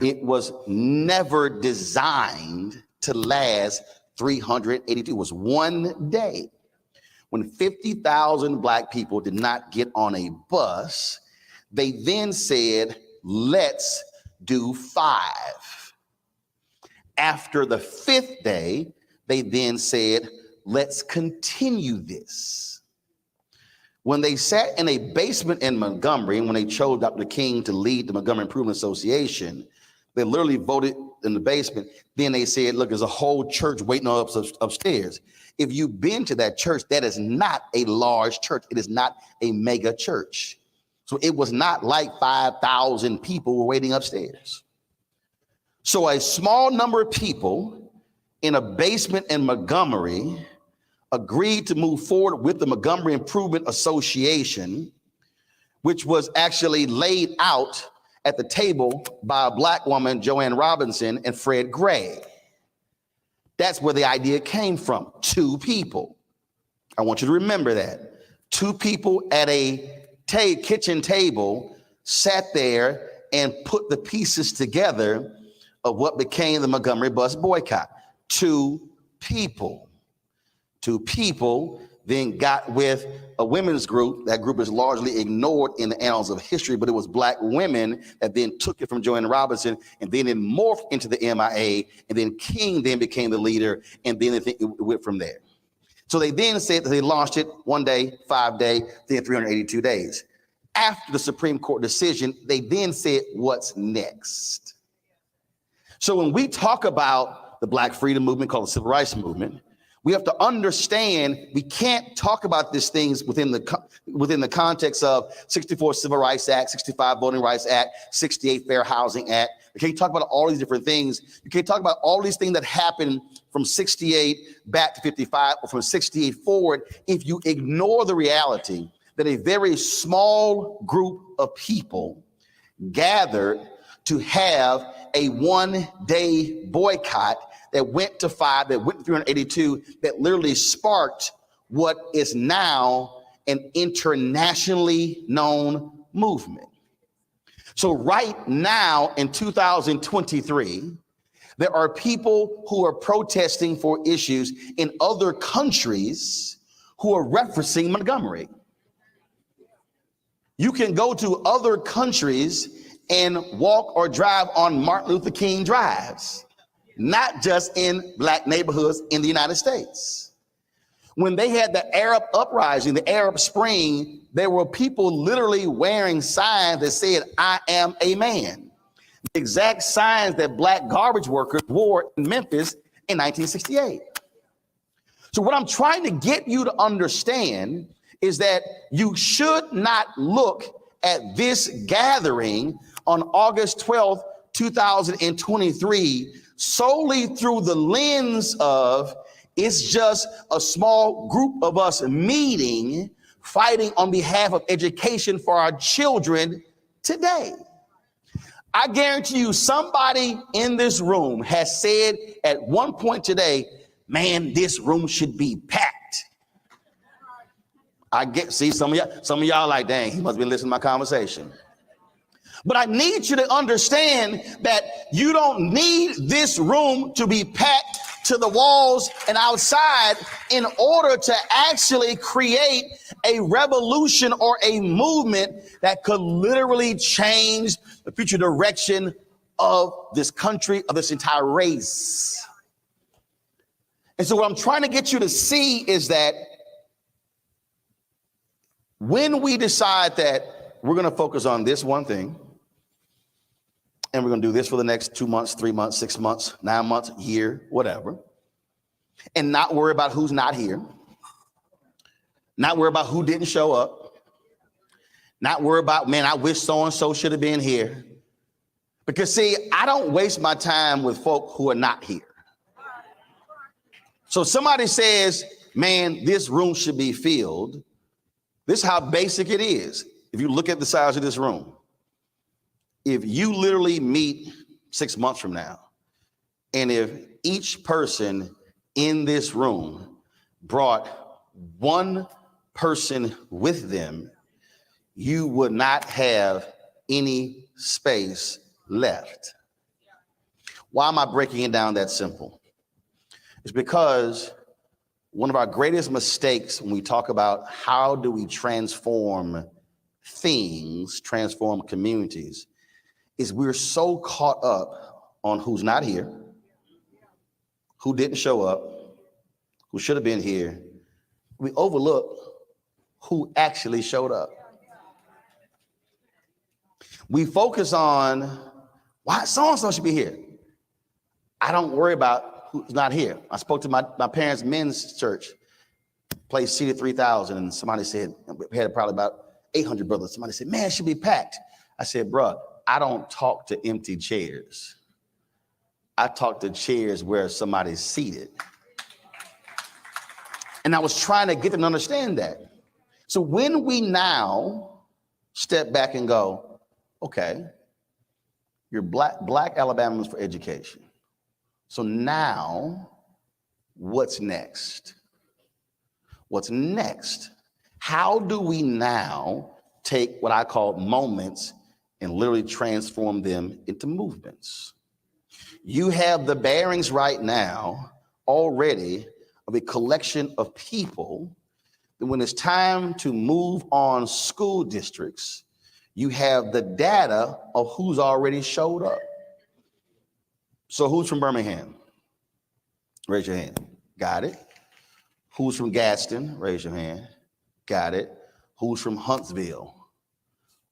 It was never designed to last 382. It was one day. When 50,000 Black people did not get on a bus, they then said, let's do 5. After the 5th day, they then said, let's continue this. When they sat in a basement in Montgomery, and when they chose Dr. King to lead the Montgomery Improvement Association, they literally voted in the basement. Then they said, look, there's a whole church waiting on us upstairs. If you've been to that church, that is not a large church. It is not a mega church. So it was not like 5,000 people were waiting upstairs. So a small number of people in a basement in Montgomery agreed to move forward with the Montgomery Improvement Association, which was actually laid out at the table by a Black woman, Joanne Robinson, and Fred Gray. That's where the idea came from. 2 people. I want you to remember that. 2 people at a kitchen table sat there and put the pieces together of what became the Montgomery bus boycott. 2 people. 2 people then got with a women's group. That group is largely ignored in the annals of history, but it was Black women that then took it from Joanne Robinson, and then it morphed into the MIA, and then King then became the leader, and then it went from there. So they then said that they launched it 1 day, 5 day, then 382 days. After the Supreme Court decision, they then said, what's next? So when we talk about the Black freedom movement called the Civil Rights Movement, we have to understand we can't talk about these things within the context of 64 Civil Rights Act, 65 Voting Rights Act, 68 Fair Housing Act. You can't talk about all these different things. You can't talk about all these things that happened from 68 back to 55 or from 68 forward if you ignore the reality that a very small group of people gathered to have a one-day boycott that went to 5, that went to 382, that literally sparked what is now an internationally known movement. So right now in 2023, there are people who are protesting for issues in other countries who are referencing Montgomery. You can go to other countries and walk or drive on Martin Luther King drives. not just in black neighborhoods in the United States. When they had the Arab uprising, the Arab Spring, there were people literally wearing signs that said, I am a man. The exact signs that black garbage workers wore in Memphis in 1968. So what I'm trying to get you to understand is that you should not look at this gathering on August 12th, 2023, solely through the lens of it's just a small group of us meeting, fighting on behalf of education for our children today. I guarantee you somebody in this room has said at one point today, man, this room should be packed. See some of y'all like, dang, he must be listening to my conversation. But I need you to understand that you don't need this room to be packed to the walls and outside in order to actually create a revolution or a movement that could literally change the future direction of this country, of this entire race. And so what I'm trying to get you to see is that when we decide that we're going to focus on this one thing, and we're going to do this for the next 2 months, 3 months, 6 months, 9 months, year, whatever, and not worry about who's not here, not worry about who didn't show up, not worry about, man, I wish so-and-so should have been here. Because see, I don't waste my time with folk who are not here. So somebody says, man, this room should be filled. This is how basic it is. If you look at the size of this room, if you literally meet 6 months from now, and if each person in this room brought one person with them, you would not have any space left. Why am I breaking it down that simple? It's because one of our greatest mistakes when we talk about how do we transform things, transform communities, is we're so caught up on who's not here, who didn't show up, who should have been here. We overlook who actually showed up. We focus on why so-and-so should be here. I don't worry about who's not here. I spoke to my parents' men's church, place seated 3,000, and somebody said, we had probably about 800 brothers. Somebody said, man, it should be packed. I said, bruh, I don't talk to empty chairs. I talk to chairs where somebody's seated. And I was trying to get them to understand that. So when we now step back and go, okay, you're black Alabamians for education. So now what's next? What's next? How do we now take what I call moments and literally transform them into movements? You have the bearings right now already of a collection of people that when it's time to move on school districts, you have the data of who's already showed up. So who's from Birmingham? Raise your hand. Got it. Who's from Gadsden? Raise your hand. Got it. Who's from Huntsville?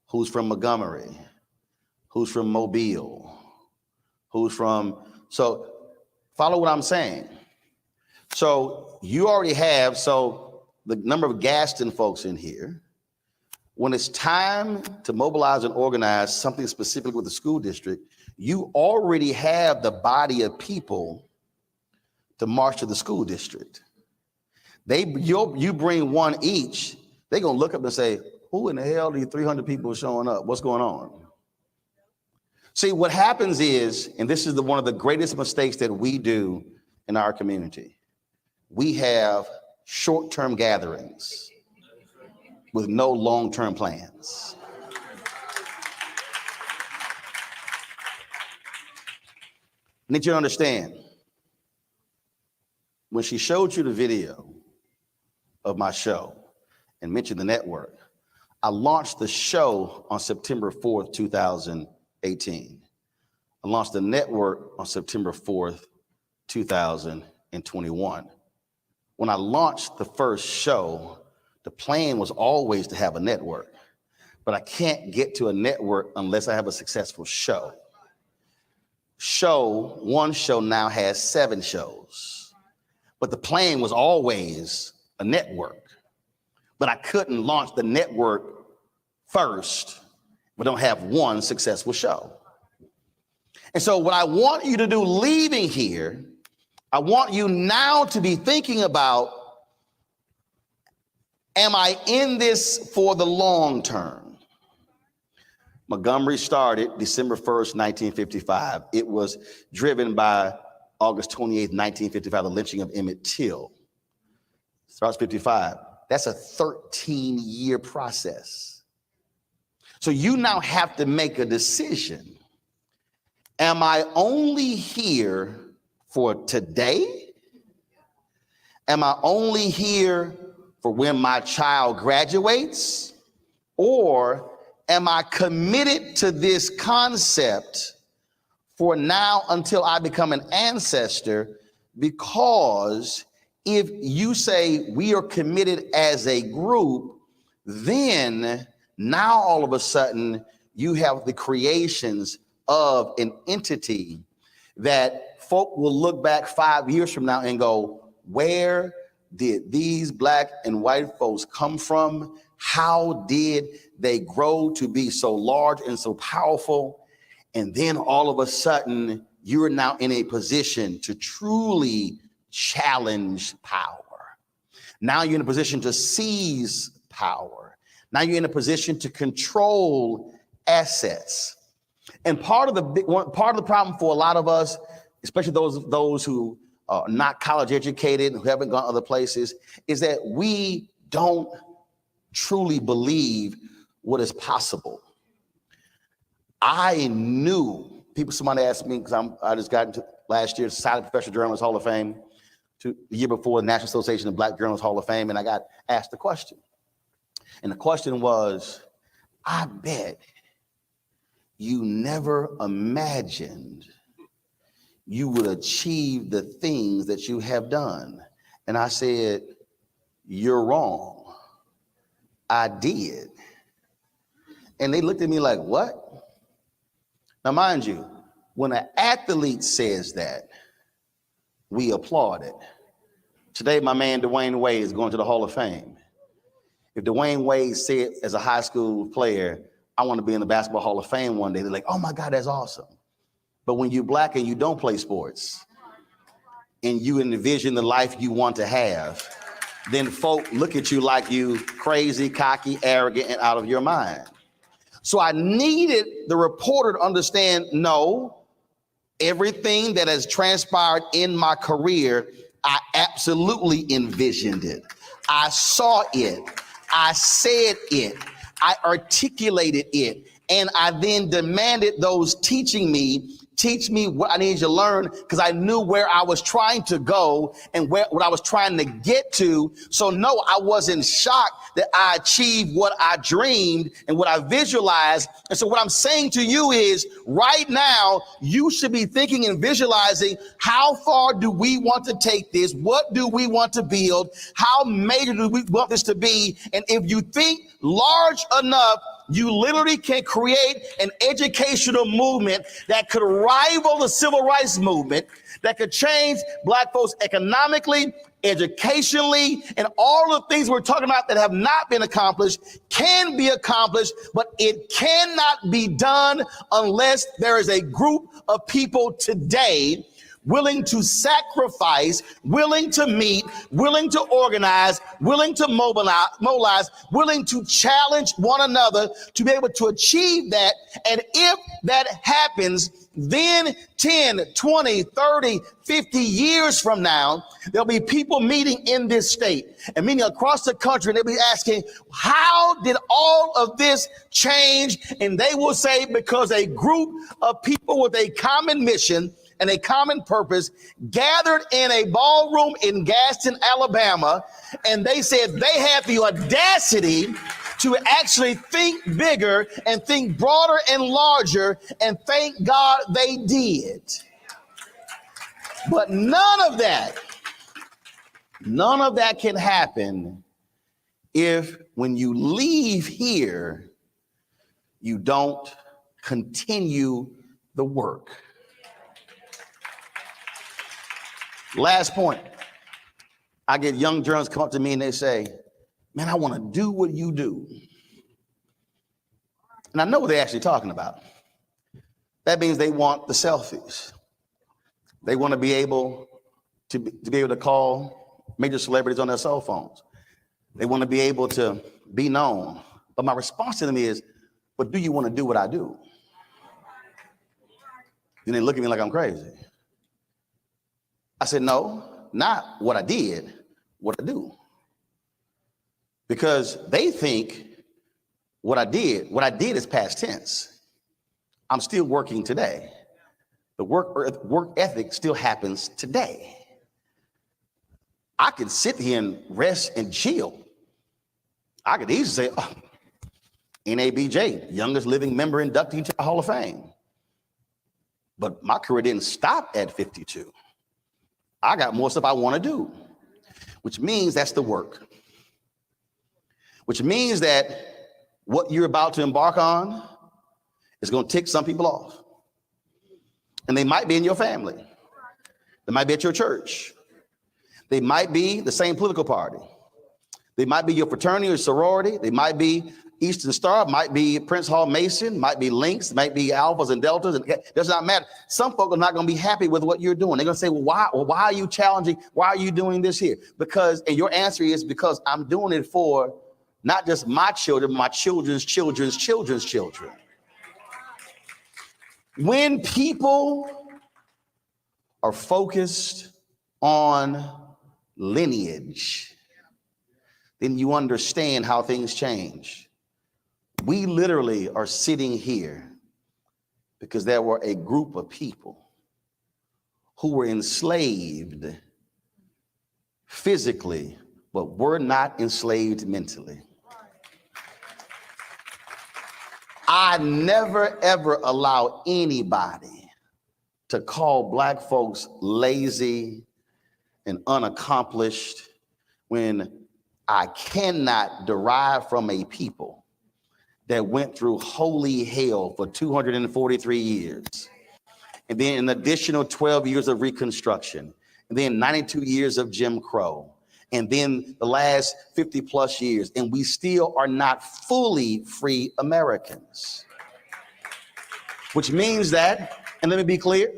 Who's from Montgomery? Who's from Mobile? Who's from, so follow what I'm saying. So you already have, so the number of Gadsden folks in here. When it's time to mobilize and organize something specific with the school district, you already have the body of people to march to the school district. You bring one each, they're gonna look up and say, who in the hell are these 300 people showing up? What's going on? See, what happens is, and this is one of the greatest mistakes that we do in our community, we have short-term gatherings with no long-term plans. I need you to understand, when she showed you the video of my show and mentioned the network, I launched the show on September 4th, 2018. I launched the network on September 4th, 2021. When I launched the first show, the plan was always to have a network, but I can't get to a network unless I have a successful show. One show now has 7 shows, but the plan was always a network, but I couldn't launch the network first if I don't have one successful show. And so what I want you to do leaving here, I want you now to be thinking about, am I in this for the long term? Montgomery started December 1st, 1955. It was driven by August 28th, 1955, the lynching of Emmett Till. Starts 55. That's a 13-year process. So you now have to make a decision. Am I only here for today? Am I only here for when my child graduates? Or am I committed to this concept for now until I become an ancestor? Because if you say we are committed as a group, then now all of a sudden you have the creations of an entity that folk will look back 5 years from now and go, where did these Black and white folks come from? How did they grow to be so large and so powerful? And then all of a sudden, you're now in a position to truly challenge power. Now you're in a position to seize power. Now you're in a position to control assets. And part of the problem for a lot of us, especially those who are not college educated, who haven't gone other places, is that we don't truly believe what is possible. I knew somebody asked me, because I just got into last year's Society of Professional Journalists Hall of Fame, the year before the National Association of Black Journalists Hall of Fame, and I got asked a question. And the question was, I bet you never imagined you would achieve the things that you have done. And I said, you're wrong. I did. And they looked at me like, what? Now, mind you, when an athlete says that, we applaud it. Today, my man Dwayne Wade is going to the Hall of Fame. If Dwayne Wade said as a high school player, I want to be in the Basketball Hall of Fame one day, they're like, oh my God, that's awesome. But when you're Black and you don't play sports and you envision the life you want to have, then folk look at you like you crazy, cocky, arrogant, and out of your mind. So I needed the reporter to understand, no, everything that has transpired in my career, I absolutely envisioned it. I saw it. I said it. I articulated it. And I then demanded those teach me what I need to learn, because I knew where I was trying to go and what I was trying to get to. So no, I wasn't shocked that I achieved what I dreamed and what I visualized. And so what I'm saying to you is, right now, you should be thinking and visualizing, how far do we want to take this? What do we want to build? How major do we want this to be? And if you think large enough, you literally can create an educational movement that could rival the civil rights movement, that could change Black folks economically, educationally, and all the things we're talking about that have not been accomplished can be accomplished, but it cannot be done unless there is a group of people today willing to sacrifice, willing to meet, willing to organize, willing to mobilize, willing to challenge one another to be able to achieve that. And if that happens, then 10, 20, 30, 50 years from now, there'll be people meeting in this state and meeting across the country, and they'll be asking, how did all of this change? And they will say, because a group of people with a common mission and a common purpose gathered in a ballroom in Gaston, Alabama, and they said they had the audacity to actually think bigger and think broader and larger, and thank God they did. But none of that can happen if when you leave here, you don't continue the work. Last point. I get young journalists come up to me and they say, man, I want to do what you do. And I know what they're actually talking about. That means they want the selfies. They want to be able to call major celebrities on their cell phones. They want to be able to be known. But my response to them is, but do you want to do what I do? Then they look at me like I'm crazy. I said, no, not what I did, what I do. Because they think what I did is past tense. I'm still working today. The work ethic still happens today. I could sit here and rest and chill. I could easily say, oh, NABJ, youngest living member inductee to the Hall of Fame. But my career didn't stop at 52. I got more stuff I want to do, which means that's the work. Which means that what you're about to embark on is going to tick some people off. And they might be in your family. They might be at your church. They might be the same political party. They might be your fraternity or sorority. They might be Eastern Star, might be Prince Hall Mason, might be Lynx, might be Alphas and Deltas. It does not matter. Some folk are not going to be happy with what you're doing. They're going to say, well, why are you challenging? Why are you doing this here? Because, and your answer is because I'm doing it for not just my children, my children's children's children's children. When people are focused on lineage, then you understand how things change. We literally are sitting here because there were a group of people who were enslaved physically, but were not enslaved mentally. I never, ever allow anybody to call Black folks lazy and unaccomplished when I cannot derive from a people that went through holy hell for 243 years, and then an additional 12 years of Reconstruction, and then 92 years of Jim Crow, and then the last 50 plus years, and we still are not fully free Americans. Which means that, and let me be clear,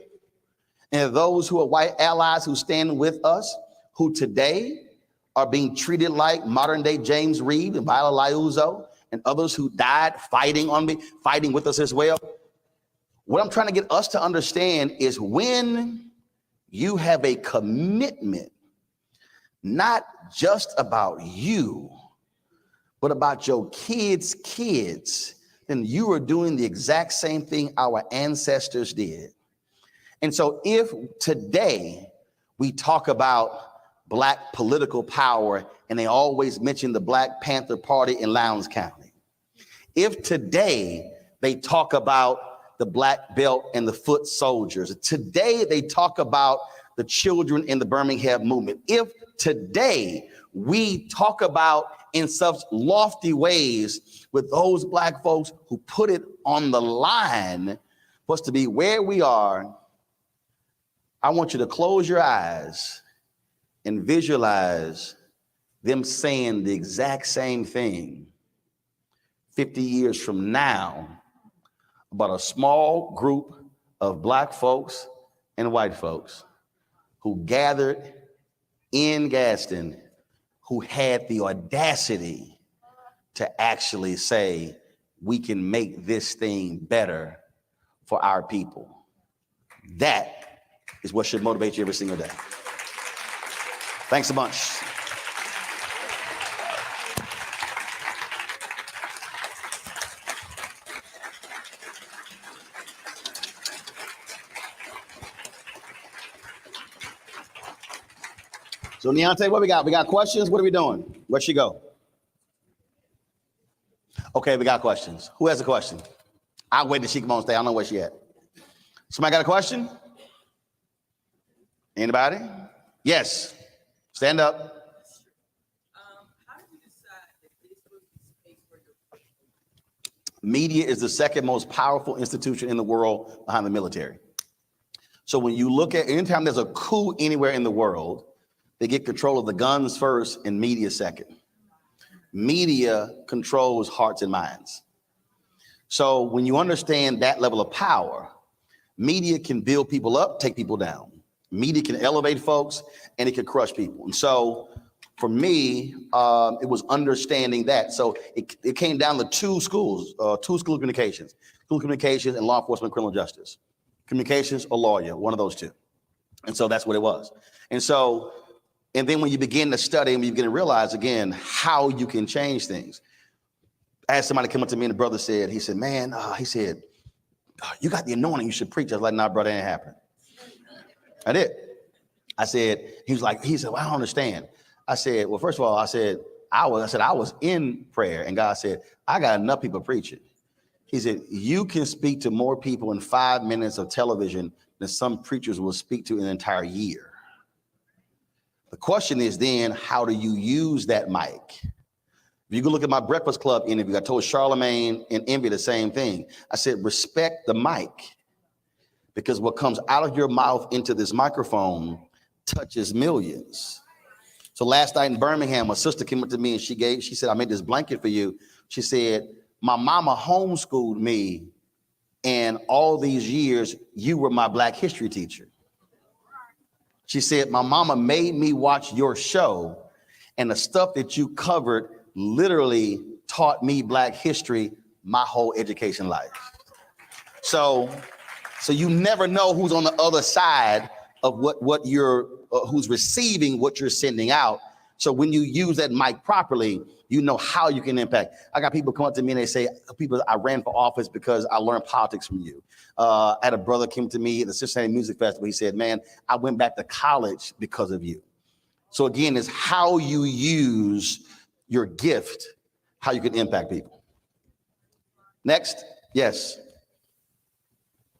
and those who are white allies who stand with us, who today are being treated like modern day James Reed and Viola Liuzzo and others who died fighting with us as well. What I'm trying to get us to understand is when you have a commitment, not just about you, but about your kids' kids, then you are doing the exact same thing our ancestors did. And so if today we talk about Black political power and they always mention the Black Panther Party in Lowndes County, if today they talk about the Black Belt and the foot soldiers, today they talk about the children in the Birmingham movement, if today we talk about in such lofty ways with those Black folks who put it on the line for us to be where we are, I want you to close your eyes and visualize them saying the exact same thing 50 years from now about a small group of Black folks and white folks who gathered in Gaston, who had the audacity to actually say, we can make this thing better for our people. That is what should motivate you every single day. Thanks a bunch. So Deontay, what we got? We got questions? What are we doing? Where'd she go? Okay, we got questions. Who has a question? I'll wait till she come on stage. I don't know where she at. Somebody got a question? Anybody? Yes. Stand up. How do you decide that this was the space for your Media is the second most powerful institution in the world behind the military. So when you look at anytime there's a coup anywhere in the world, they get control of the guns first and media second. Media controls hearts and minds. So when you understand that level of power, media can build people up, take people down. Media can elevate folks and it can crush people. And so for me, it was understanding that. So it came down to two schools of communications. School of communications and law enforcement and criminal justice. Communications or lawyer, one of those two. And so that's what it was. And then when you begin to study and you begin to realize again how you can change things. I had somebody come up to me and the brother said, he said, man, you got the anointing, you should preach. I was like, nah, brother, it ain't happening. I did. I said, he said, well, I don't understand. I said, well, first of all, I said, I was in prayer and God said, I got enough people preaching. He said, you can speak to more people in 5 minutes of television than some preachers will speak to in an entire year. The question is then, how do you use that mic? If you go look at my Breakfast Club interview, I told Charlemagne and Envy the same thing. I said, respect the mic, because what comes out of your mouth into this microphone touches millions. So last night in Birmingham, a sister came up to me and she said, I made this blanket for you. She said, my mama homeschooled me, and all these years, you were my Black history teacher. She said, my mama made me watch your show, and the stuff that you covered literally taught me Black history my whole education life. So you never know who's on the other side of what you're, who's receiving what you're sending out. So when you use that mic properly, you know how you can impact. I got people come up to me and they say, I ran for office because I learned politics from you. I had a brother came to me at the Cincinnati Music Festival. He said, man, I went back to college because of you. So again, it's how you use your gift, how you can impact people. Next, yes.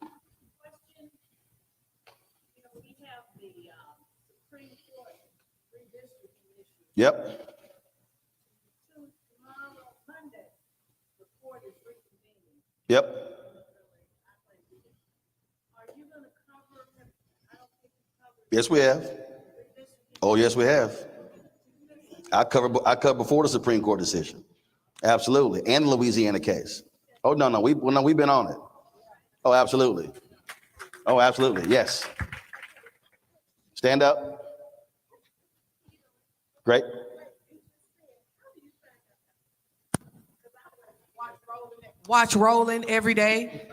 Question. We have the Supreme Court redistricting issue. Yep. Tomorrow, Monday, the court is reconvening. Yep. Are you going to cover? I don't think you covered. Yes, we have. Oh, yes, we have. I covered before the Supreme Court decision. Absolutely. And the Louisiana case. Oh, no, we've been on it. Oh, absolutely. Oh, absolutely. Yes. Stand up. Great. Watch Roland every day.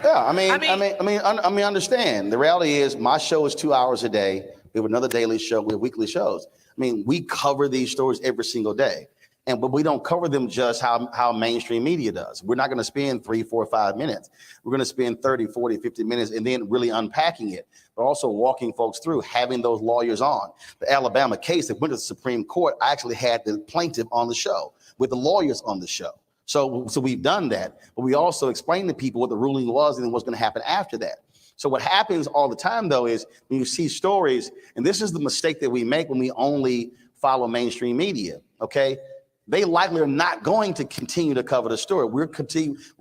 Yeah, I mean, understand. The reality is my show is 2 hours a day. We have another daily show. We have weekly shows. I mean, we cover these stories every single day. But we don't cover them just how mainstream media does. We're not going to spend 3, 4, 5 minutes. We're going to spend 30, 40, 50 minutes and then really unpacking it, but also walking folks through, having those lawyers on. The Alabama case that went to the Supreme Court, I actually had the plaintiff on the show with the lawyers on the show. So we've done that, but we also explained to people what the ruling was and what's going to happen after that. So what happens all the time, though, is when you see stories, and this is the mistake that we make when we only follow mainstream media, okay? They likely are not going to continue to cover the story. We're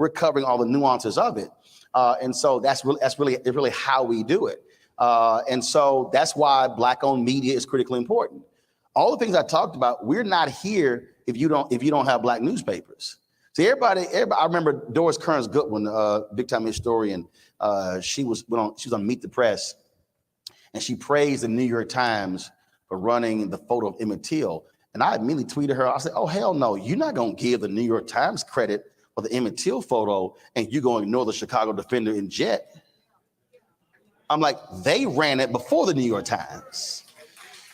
covering all the nuances of it. And so that's really how we do it. And so that's why Black-owned media is critically important. All the things I talked about, we're not here if you don't have Black newspapers. See, everybody, I remember Doris Kearns Goodwin, big time historian. She was on Meet the Press, and she praised the New York Times for running the photo of Emmett Till. And I immediately tweeted her. I said, "Oh hell no! You're not gonna give the New York Times credit for the Emmett Till photo, and you're gonna ignore the Chicago Defender and Jet." I'm like, they ran it before the New York Times,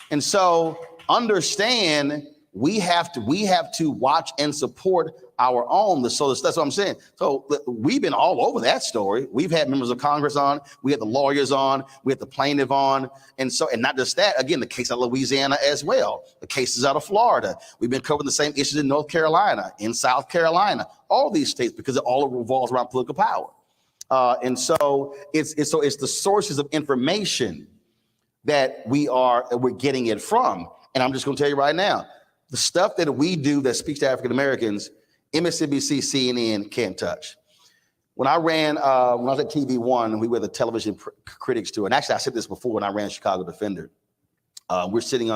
and so understand we have to watch and support our own. So that's what I'm saying. So we've been all over that story. We've had members of Congress on, we had the lawyers on, we had the plaintiff on. And not just that, again, the case out of Louisiana as well, the cases out of Florida. We've been covering the same issues in North Carolina, in South Carolina, all these states, because it all revolves around political power. And so it's the sources of information that we're getting it from. And I'm just going to tell you right now, the stuff that we do that speaks to African Americans, MSNBC, CNN can't touch. When I ran, when I was at TV One, we were the television critics tour. And actually, I said this before when I ran Chicago Defender. We're sitting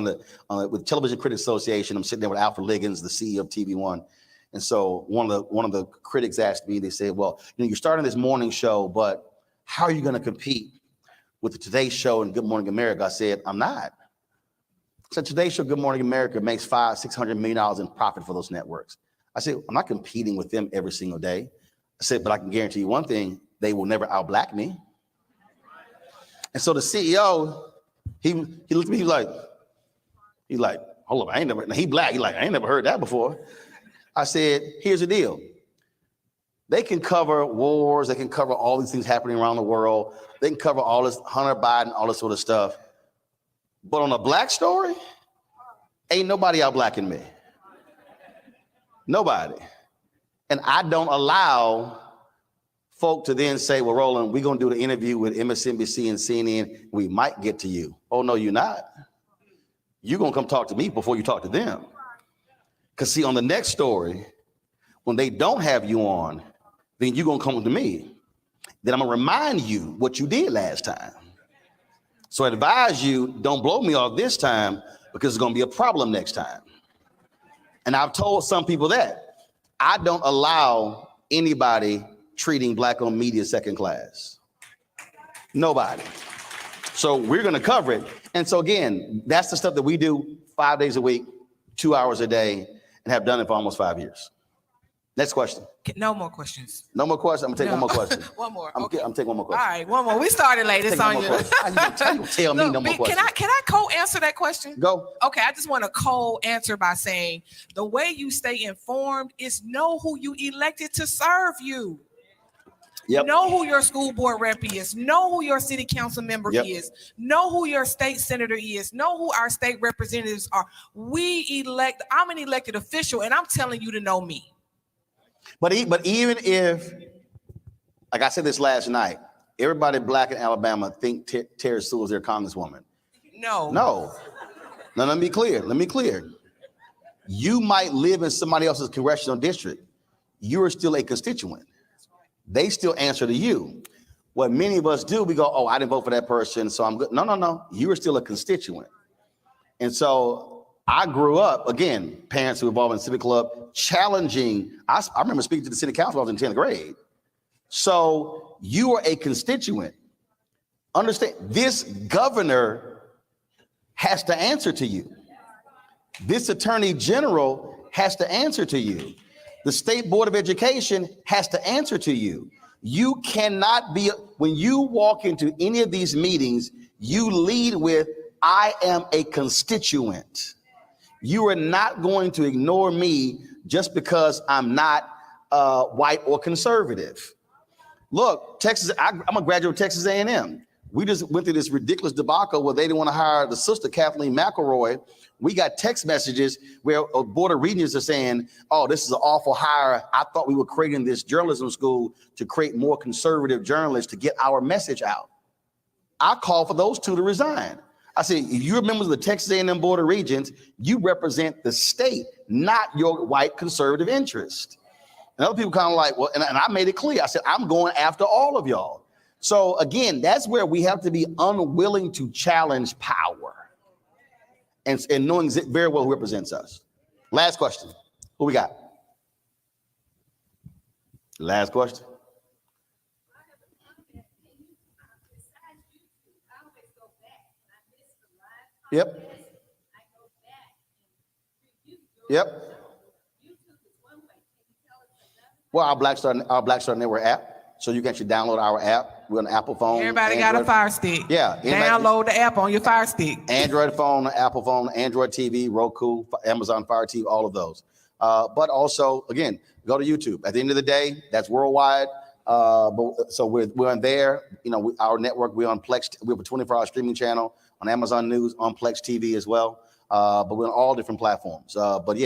with Television Critics Association. I'm sitting there with Alfred Liggins, the CEO of TV One. And so one of the critics asked me, they said, well, you're starting this morning show, but how are you going to compete with the Today Show and Good Morning America? I said, I'm not. So Today Show, Good Morning America makes $500-600 million in profit for those networks. I said, I'm not competing with them every single day. I said, but I can guarantee you one thing, they will never out-black me. And so the CEO, he looked at me, he's like, hold up, I ain't never, he black, I ain't never heard that before. I said, here's the deal. They can cover wars, they can cover all these things happening around the world, they can cover all this Hunter Biden, all this sort of stuff. But on a black story, ain't nobody out-blacking me. Nobody. And I don't allow folk to then say, well, Roland, we're going to do the interview with MSNBC and CNN. We might get to you. Oh, no, you're not. You're going to come talk to me before you talk to them. Because see, on the next story, when they don't have you on, then you're going to come to me. Then I'm going to remind you what you did last time. So I advise you, don't blow me off this time because it's going to be a problem next time. And I've told some people that. I don't allow anybody treating black-owned media second class. Nobody. So we're going to cover it. And so again, that's the stuff that we do 5 days a week, 2 hours a day, and have done it for almost 5 years. Next question. No more questions. No more questions. I'm gonna take one more question. One more. I'm taking one more question. All right, one more. We started late. It's on you. Tell me no more questions. Can I co-answer that question? Go. Okay, I just want to co-answer by saying the way you stay informed is know who you elected to serve you. Yep. Know who your school board rep is. Know who your city council member is. Know who your state senator is. Know who our state representatives are. I'm an elected official, and I'm telling you to know me. But even if, like I said this last night, everybody black in Alabama think Terry Sewell is their congresswoman. No. Now, let me be clear. You might live in somebody else's congressional district. You are still a constituent. They still answer to you. What many of us do, we go, oh, I didn't vote for that person, so I'm good. No. You are still a constituent. And so I grew up, again, parents who were involved in the civic club, challenging. I remember speaking to the city council when I was in 10th grade. So you are a constituent. Understand, this governor has to answer to you. This attorney general has to answer to you. The State Board of Education has to answer to you. You cannot be, when you walk into any of these meetings, you lead with, I am a constituent. You are not going to ignore me just because I'm not white or conservative. Look, Texas, I'm a graduate of Texas A&M. We just went through this ridiculous debacle where they didn't want to hire the sister, Kathleen McElroy. We got text messages where a board of regents are saying, oh, this is an awful hire. I thought we were creating this journalism school to create more conservative journalists to get our message out. I call for those two to resign. I said, if you're members of the Texas A&M Board of Regents, you represent the state, not your white conservative interest. And other people kind of like, well, and I made it clear. I said, I'm going after all of y'all. So again, that's where we have to be unwilling to challenge power and knowing very well who represents us. Last question. Who we got? Last question. Yep. Well, our Black Star Network app. So you can actually download our app. We're on the Apple phone. Everybody got a Fire Stick. Yeah. Download the app on your Fire Stick. Android phone, Apple phone, Android TV, Roku, Amazon Fire TV, all of those. But also, again, go to YouTube. At the end of the day, that's worldwide. So we're on there. You know, our network. We're on Plex. We have a 24-hour streaming channel on Amazon News, on Plex TV as well. But we're on all different platforms. But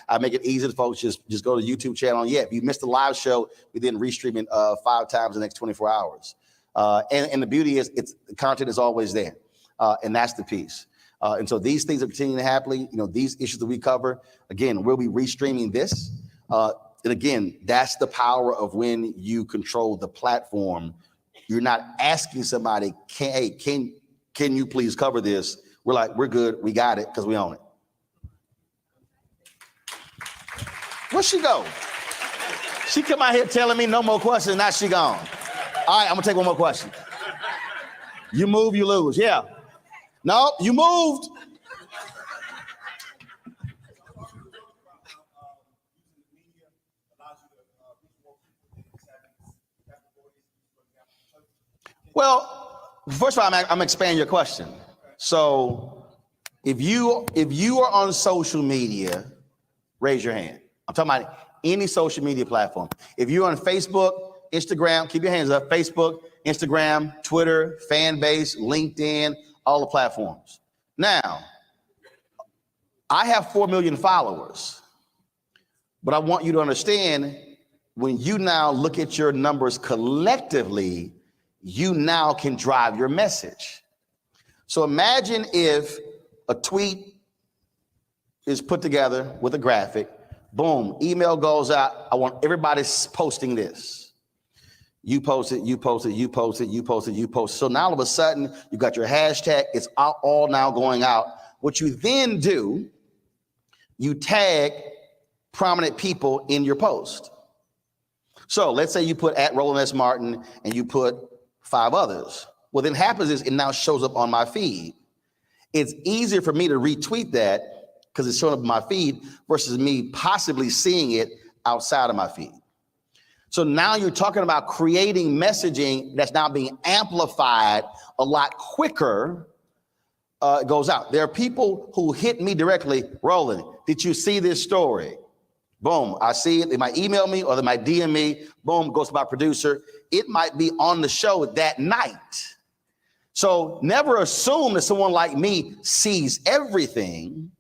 I make it easy to folks. Just go to the YouTube channel. And if you missed the live show, we then restream it 5 times in the next 24 hours. And the beauty is, the content is always there. And that's the piece. And so these things are continuing to happen. These issues that we cover, again, we'll be restreaming this. And again, that's the power of when you control the platform. You're not asking somebody, can you please cover this? We're like, we're good. We got it because we own it. Where'd she go? She come out here telling me no more questions. Now she gone. All right, I'm gonna take one more question. You move, you lose. Yeah. No, you moved. Well, first of all, I'm expanding your question. So if you are on social media, raise your hand. I'm talking about any social media platform. If you're on Facebook, Instagram, keep your hands up. Facebook, Instagram, Twitter, fan base, LinkedIn, all the platforms. Now, I have 4 million followers, but I want you to understand when you now look at your numbers collectively, you now can drive your message. So imagine if a tweet is put together with a graphic, boom, email goes out. I want everybody posting this. You post it, you post it, you post it, you post it, you post it. So now all of a sudden you got your hashtag, it's all now going out. What you then do, you tag prominent people in your post. So let's say you put at Roland S. Martin and you put 5 others. What then happens is it now shows up on my feed. It's easier for me to retweet that because it's showing up in my feed versus me possibly seeing it outside of my feed. So now you're talking about creating messaging that's now being amplified a lot quicker. It goes out. There are people who hit me directly, Roland, did you see this story? Boom, I see it. They might email me or they might DM me. Boom, goes to my producer. It might be on the show that night. So never assume that someone like me sees everything.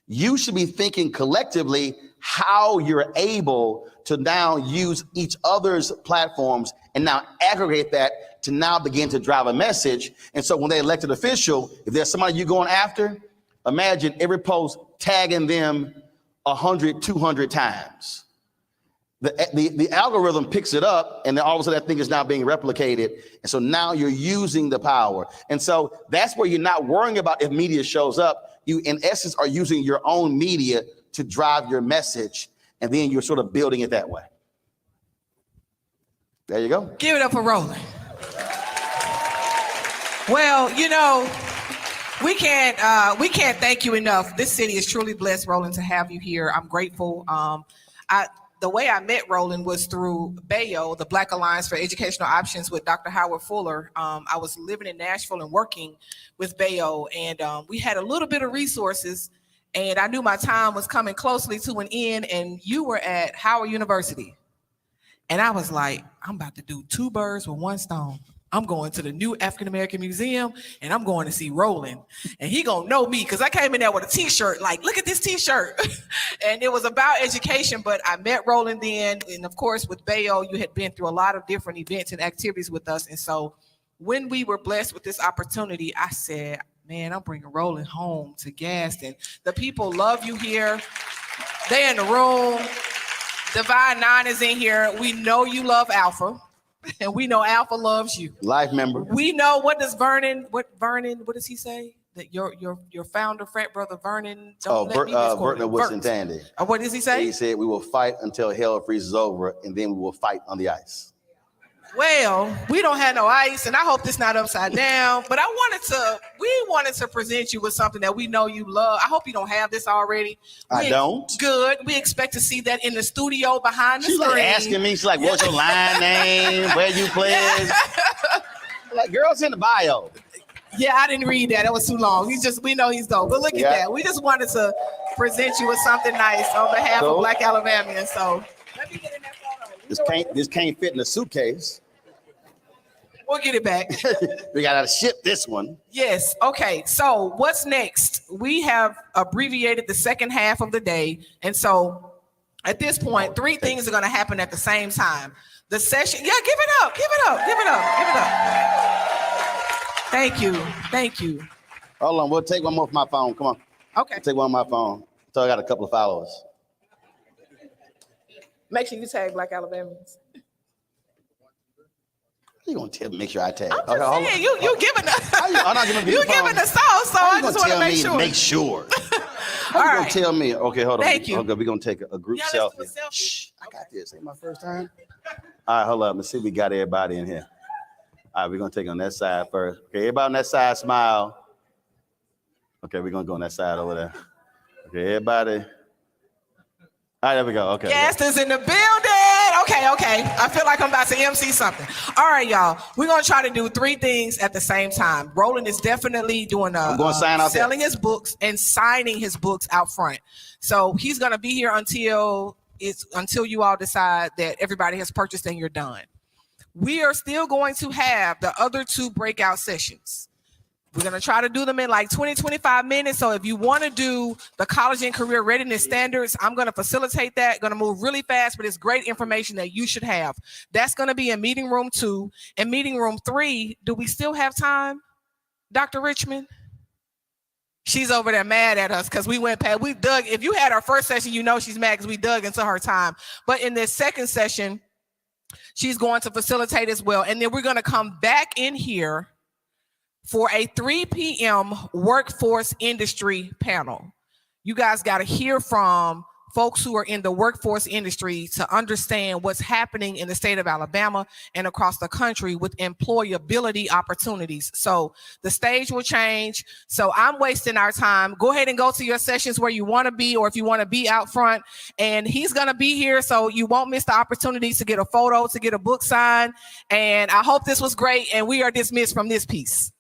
You should be thinking collectively how you're able to now use each other's platforms and now aggregate that to now begin to drive a message. And so when they elected official, if there's somebody you're going after, imagine every post tagging them 100, 200 times. The algorithm picks it up and then all of a sudden that thing is now being replicated. And so now you're using the power. And so that's where you're not worrying about if media shows up. You, in essence, are using your own media to drive your message. And then you're sort of building it that way. There you go. Give it up for Roland. Well, we can't thank you enough. This city is truly blessed, Roland, to have you here. I'm grateful. The way I met Roland was through BAYO, the Black Alliance for Educational Options with Dr. Howard Fuller. I was living in Nashville and working with BAYO, and we had a little bit of resources, and I knew my time was coming closely to an end, and you were at Howard University. And I was like, I'm about to do 2 birds with 1 stone. I'm going to the new African American Museum and I'm going to see Roland. And he gonna know me because I came in there with a t-shirt, like, look at this t-shirt. And it was about education, but I met Roland then. And of course, with BAYO, you had been through a lot of different events and activities with us. And so when we were blessed with this opportunity, I said, man, I'm bringing Roland home to Gaston. The people love you here. They in the room. Divine 9 is in here. We know you love Alpha. And we know Alpha loves you. Life member. We know what does Vernon, what does he say? That your founder, frat brother Vernon, Vernon Woodson Tandy. What does he say? He said, we will fight until hell freezes over, and then we will fight on the ice. Well, we don't have no ice, and I hope this not upside down, but we wanted to present you with something that we know you love. I hope you don't have this already. I don't. Good. We expect to see that in the studio behind the screen. She's like asking me, she's like, what's your line name? Where you play? Like, girls in the bio. Yeah, I didn't read that. That was too long. We know he's dope. But look at that. We just wanted to present you with something nice on behalf of Black Alabamians. So let me get in that photo. This can't fit in a suitcase. We'll get it back. We gotta ship this one. Yes. Okay. So what's next? We have abbreviated the second half of the day. And so at this point, 3 things are going to happen at the same time. The session. Yeah, give it up. Give it up. Give it up. Give it up. Thank you. Thank you. Hold on, we'll take one more from my phone. Come on. Okay. Take one on my phone. So I got a couple of followers. Make sure you tag Black Alabamians. You gonna tell me? Make sure I tag. I'm just saying, you giving the I'm not giving you giving the sauce, so I just want to make sure. Make sure. All You right. gonna tell me? Okay, hold on. Thank you. Okay, we're gonna take a group Yeah, let's do selfie. a selfie. Shh, I got this. Ain't my first time. All right, hold up. Let's see if we got everybody in here. All right, we're gonna take on that side first. Okay, everybody on that side, smile. Okay, we're gonna go on that side over there. Okay, everybody. All right, there we go. Okay. Gaston's in the building. Okay. I feel like I'm about to MC something. All right, y'all. We're gonna try to do 3 things at the same time. Roland is definitely doing selling his books and signing his books out front. So he's gonna be here until you all decide that everybody has purchased and you're done. We are still going to have the other 2 breakout sessions. We're going to try to do them in like 20, 25 minutes. So if you want to do the college and career readiness standards, I'm going to facilitate that. Going to move really fast, but it's great information that you should have. That's going to be in meeting room 2. And meeting room 3, do we still have time, Dr. Richmond? She's over there mad at us because we dug. If you had our first session, you know she's mad because we dug into her time. But in this second session, she's going to facilitate as well. And then we're going to come back in here for a 3 p.m. workforce industry panel. You guys got to hear from folks who are in the workforce industry to understand what's happening in the state of Alabama and across the country with employability opportunities. So the stage will change. So I'm wasting our time. Go ahead and go to your sessions where you want to be, or if you want to be out front, and he's going to be here. So you won't miss the opportunities to get a photo, to get a book signed. And I hope this was great. And we are dismissed from this piece.